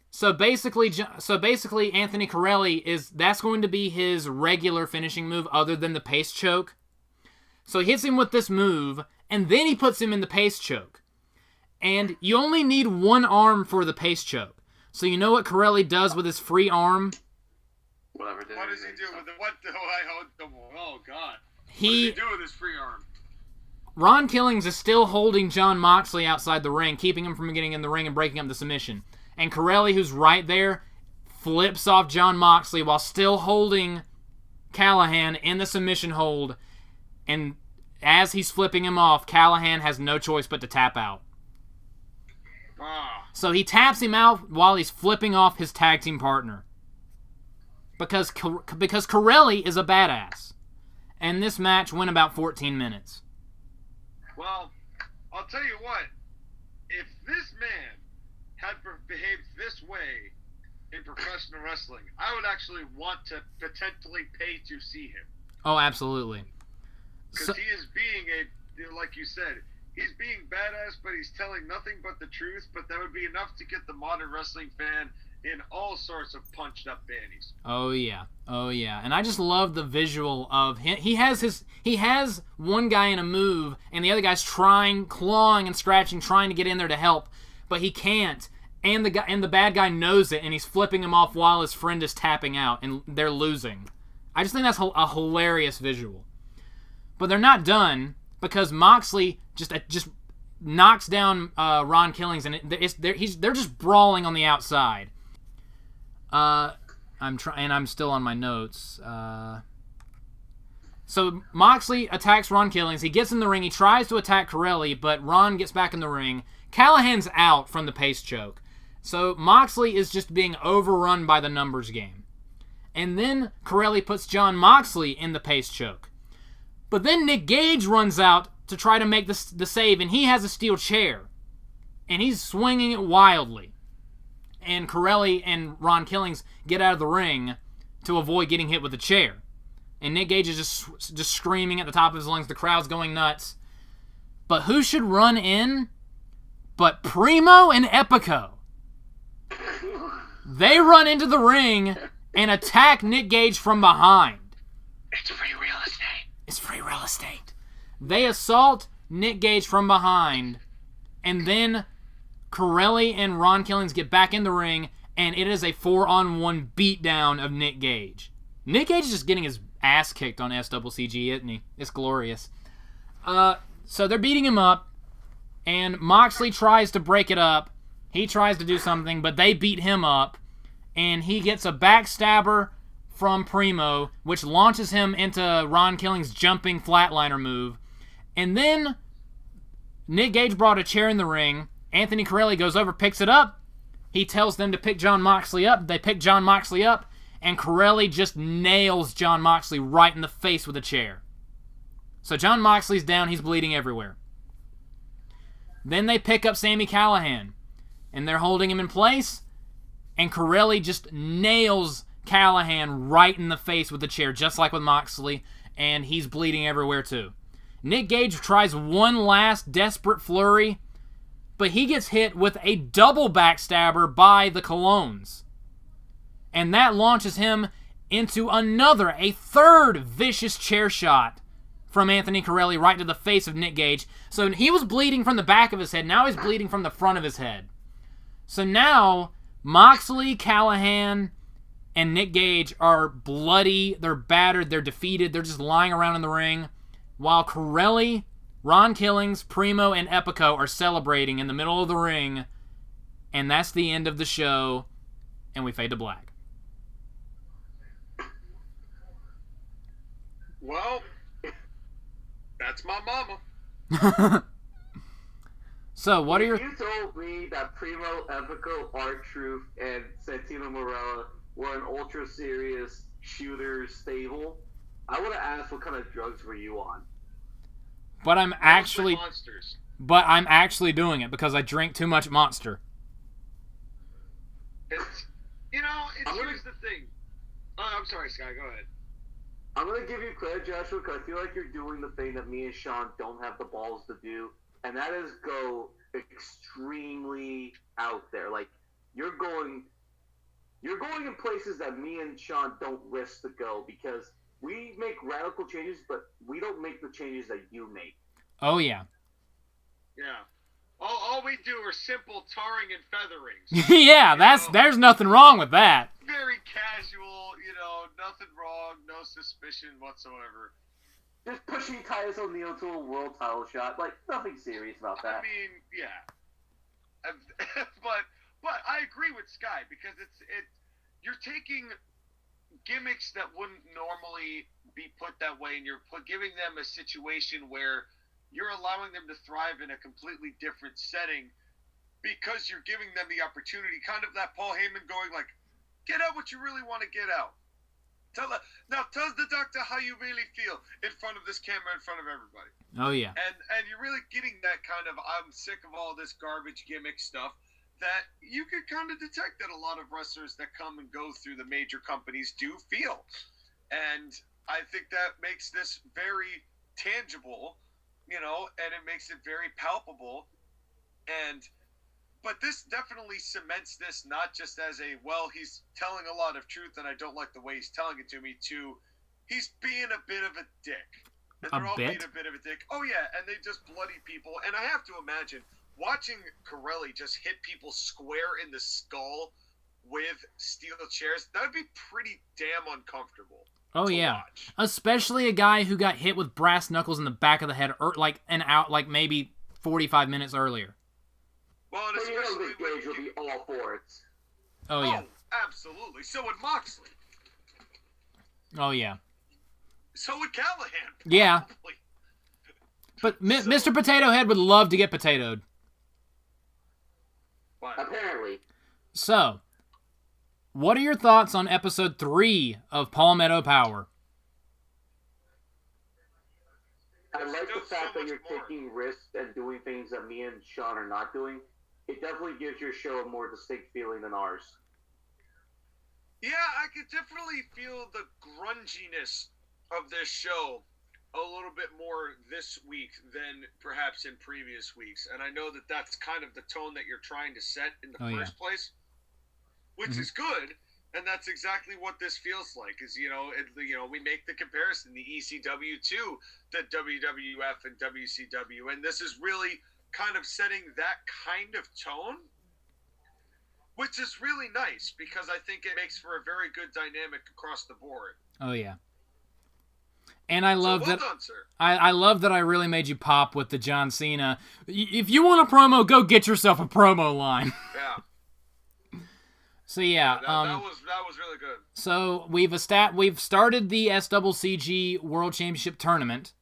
So basically, Anthony Carelli that's going to be his regular finishing move other than the pace choke. So he hits him with this move, and then he puts him in the pace choke. And you only need one arm for the pace choke. So you know what Carelli does with his free arm? What does he do with it? Oh, God. What does he do with his free arm? Ron Killings is still holding Jon Moxley outside the ring, keeping him from getting in the ring and breaking up the submission. And Carelli, who's right there, flips off Jon Moxley while still holding Callahan in the submission hold. And as he's flipping him off, Callahan has no choice but to tap out. So he taps him out while he's flipping off his tag team partner. Because Carelli is a badass. And this match went about 14 minutes. Well, I'll tell you what. If this man had behaved this way in professional wrestling, I would actually want to potentially pay to see him. Oh, absolutely. Because he is being like you said, he's being badass, but he's telling nothing but the truth, but that would be enough to get the modern wrestling fan in all sorts of punched up panties. Oh yeah. And I just love the visual of him. He has one guy in a move, and the other guy's clawing and scratching, trying to get in there to help, but he can't. And the bad guy knows it, and he's flipping him off while his friend is tapping out, and they're losing. I just think that's a hilarious visual. But they're not done, because Moxley just knocks down Ron Killings, and they're just brawling on the outside. I'm still on my notes. So Moxley attacks Ron Killings. He gets in the ring. He tries to attack Carelli, but Ron gets back in the ring. Callahan's out from the pace choke. So Moxley is just being overrun by the numbers game. And then Carelli puts Jon Moxley in the pace choke. But then Nick Gage runs out to try to make the save, and he has a steel chair. And he's swinging it wildly. And Carelli and Ron Killings get out of the ring to avoid getting hit with the chair. And Nick Gage is just screaming at the top of his lungs. The crowd's going nuts. But who should run in but Primo and Epico? They run into the ring and attack Nick Gage from behind. It's free real estate. It's free real estate. They assault Nick Gage from behind, and then Carelli and Ron Killings get back in the ring, and it is a 4-on-1 beatdown of Nick Gage. Nick Gage is just getting his ass kicked on SCCG, isn't he? It's glorious. So they're beating him up, and Moxley tries to break it up. He tries to do something, but they beat him up, and he gets a backstabber from Primo, which launches him into Ron Killings' jumping flatliner move. And then Nick Gage brought a chair in the ring. Anthony Carelli goes over, picks it up. He tells them to pick Jon Moxley up. They pick Jon Moxley up, and Carelli just nails Jon Moxley right in the face with a chair. So Jon Moxley's down. He's bleeding everywhere. Then they pick up Sami Callihan, and they're holding him in place, and Carelli just nails Callahan right in the face with the chair, just like with Moxley, and he's bleeding everywhere too. Nick Gage tries one last desperate flurry, but he gets hit with a double backstabber by the Colognes. And that launches him into a third vicious chair shot from Anthony Carelli right to the face of Nick Gage. So he was bleeding from the back of his head. Now he's bleeding from the front of his head. So now Moxley, Callahan, and Nick Gage are bloody. They're battered. They're defeated. They're just lying around in the ring. While Carelli, Ron Killings, Primo, and Epico are celebrating in the middle of the ring. And that's the end of the show. And we fade to black. Well, that's my mama. So, what are your... If you told me that Primo, Epico, R-Truth, and Santino Marella were an ultra-serious shooter stable, I would have asked what kind of drugs were you on. But I'm actually... Monsters. But I'm actually doing it because I drink too much Monster. Here's the thing. Oh, I'm sorry, Sky, go ahead. I'm gonna give you credit, Joshua, because I feel like you're doing the thing that me and Sean don't have the balls to do, and that is go extremely out there. Like you're going in places that me and Sean don't risk to go because we make radical changes, but we don't make the changes that you make. Oh yeah. Yeah. All we do are simple tarring and featherings. Yeah, there's nothing wrong with that. Very casual, nothing wrong, no suspicion whatsoever. Just pushing Titus O'Neil to a world title shot, like nothing serious about that. I mean, yeah. but I agree with Sky because you're taking gimmicks that wouldn't normally be put that way, and you're giving them a situation where you're allowing them to thrive in a completely different setting because you're giving them the opportunity, kind of that Paul Heyman going like, get out what you really want to get out. Tell the doctor how you really feel in front of this camera, in front of everybody. Oh yeah. And you're really getting that kind of I'm sick of all this garbage gimmick stuff that you could kind of detect that a lot of wrestlers that come and go through the major companies do feel. And I think that makes this very tangible, and it makes it very palpable. But this definitely cements this not just as he's telling a lot of truth and I don't like the way he's telling it to me, to he's being a bit of a dick. And they're all being a bit of a dick. Oh, yeah, and they just bloody people. And I have to imagine, watching Carelli just hit people square in the skull with steel chairs, that would be pretty damn uncomfortable. Oh, yeah. Watch. Especially a guy who got hit with brass knuckles in the back of the head, maybe 45 minutes earlier. Well, and especially Gage will be all for it. Oh, yeah. Absolutely. So would Moxley. Oh, yeah. So would Callahan. Probably. Yeah. But Mr. Potato Head would love to get potatoed. Apparently. So, what are your thoughts on episode 3 of Palmetto Power? I like the fact that you're taking risks and doing things that me and Sean are not doing. It definitely gives your show a more distinct feeling than ours. Yeah, I could definitely feel the grunginess of this show a little bit more this week than perhaps in previous weeks. And I know that that's kind of the tone that you're trying to set in the first place, which is good. And that's exactly what this feels like. Is we make the comparison, the ECW to the WWF and WCW, and this is really kind of setting that kind of tone, which is really nice because I think it makes for a very good dynamic across the board. Oh yeah. And I love well done, sir. I love that I really made you pop with the John Cena. If you want a promo, go get yourself a promo line. Yeah. So yeah, that was really good. So we've started the SCCG World Championship Tournament.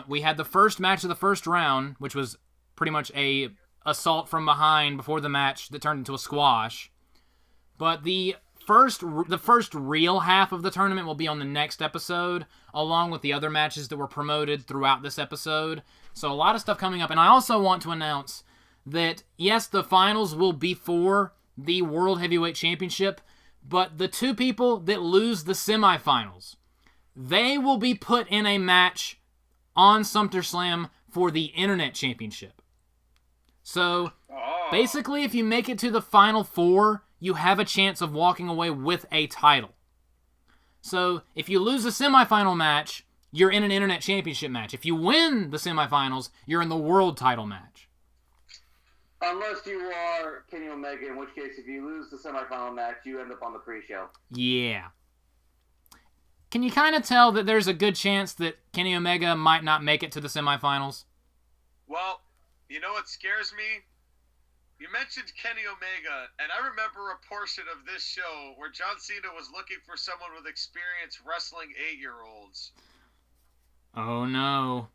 We had the first match of the first round, which was pretty much a assault from behind before the match that turned into a squash. But the first real half of the tournament will be on the next episode, along with the other matches that were promoted throughout this episode. So a lot of stuff coming up, and I also want to announce that yes, the finals will be for the World Heavyweight Championship, but the two people that lose the semifinals, they will be put in a match on SummerSlam for the Internet Championship. So, basically, if you make it to the Final Four, you have a chance of walking away with a title. So, if you lose a semifinal match, you're in an Internet Championship match. If you win the semifinals, you're in the World Title match. Unless you are Kenny Omega, in which case, if you lose the semifinal match, you end up on the pre-show. Yeah. Can you kind of tell that there's a good chance that Kenny Omega might not make it to the semifinals? Well, you know what scares me? You mentioned Kenny Omega, and I remember a portion of this show where John Cena was looking for someone with experience wrestling 8-year-olds. Oh, no.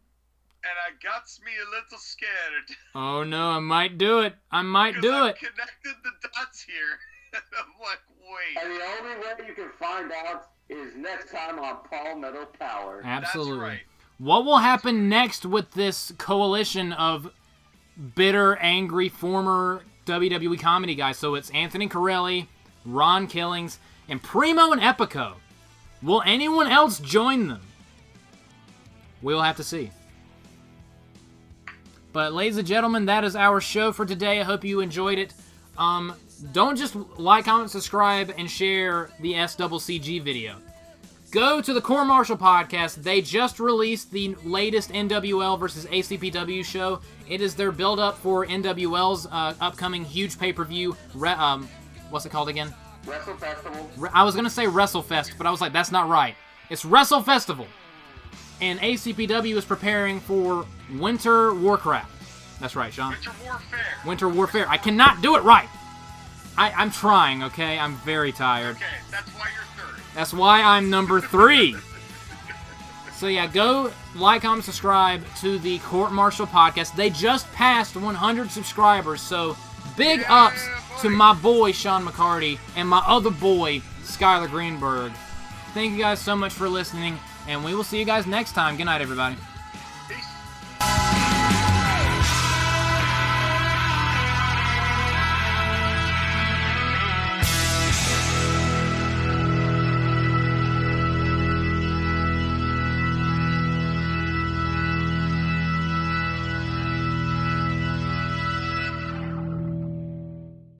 And I got me a little scared. Oh, no, I might do it. I might do it. Connected the dots here. I'm like, wait. And the only way you can find out is next time on Palmetto Power. Absolutely. That's right. What will happen next with this coalition of bitter, angry, former WWE comedy guys? So it's Anthony Carelli, Ron Killings, and Primo and Epico. Will anyone else join them? We'll have to see. But ladies and gentlemen, that is our show for today. I hope you enjoyed it. Don't just like, comment, subscribe, and share the SCCG video. Go to the Court Martial podcast. They just released the latest NWL versus ACPW show. It is their build-up for NWL's upcoming huge pay-per-view. What's it called again? Wrestle Festival. I was going to say WrestleFest, but I was like, that's not right. It's Wrestle Festival. And ACPW is preparing for Winter Warcraft. That's right, Sean. Winter Warfare. Winter Warfare. I cannot do it right. I'm trying, okay? I'm very tired. Okay, that's why you're third. That's why I'm number 3. So yeah, go like, comment, subscribe to the Court Martial podcast. They just passed 100 subscribers, so big ups to my boy Sean McCarty and my other boy Skyler Greenberg. Thank you guys so much for listening, and we will see you guys next time. Good night, everybody.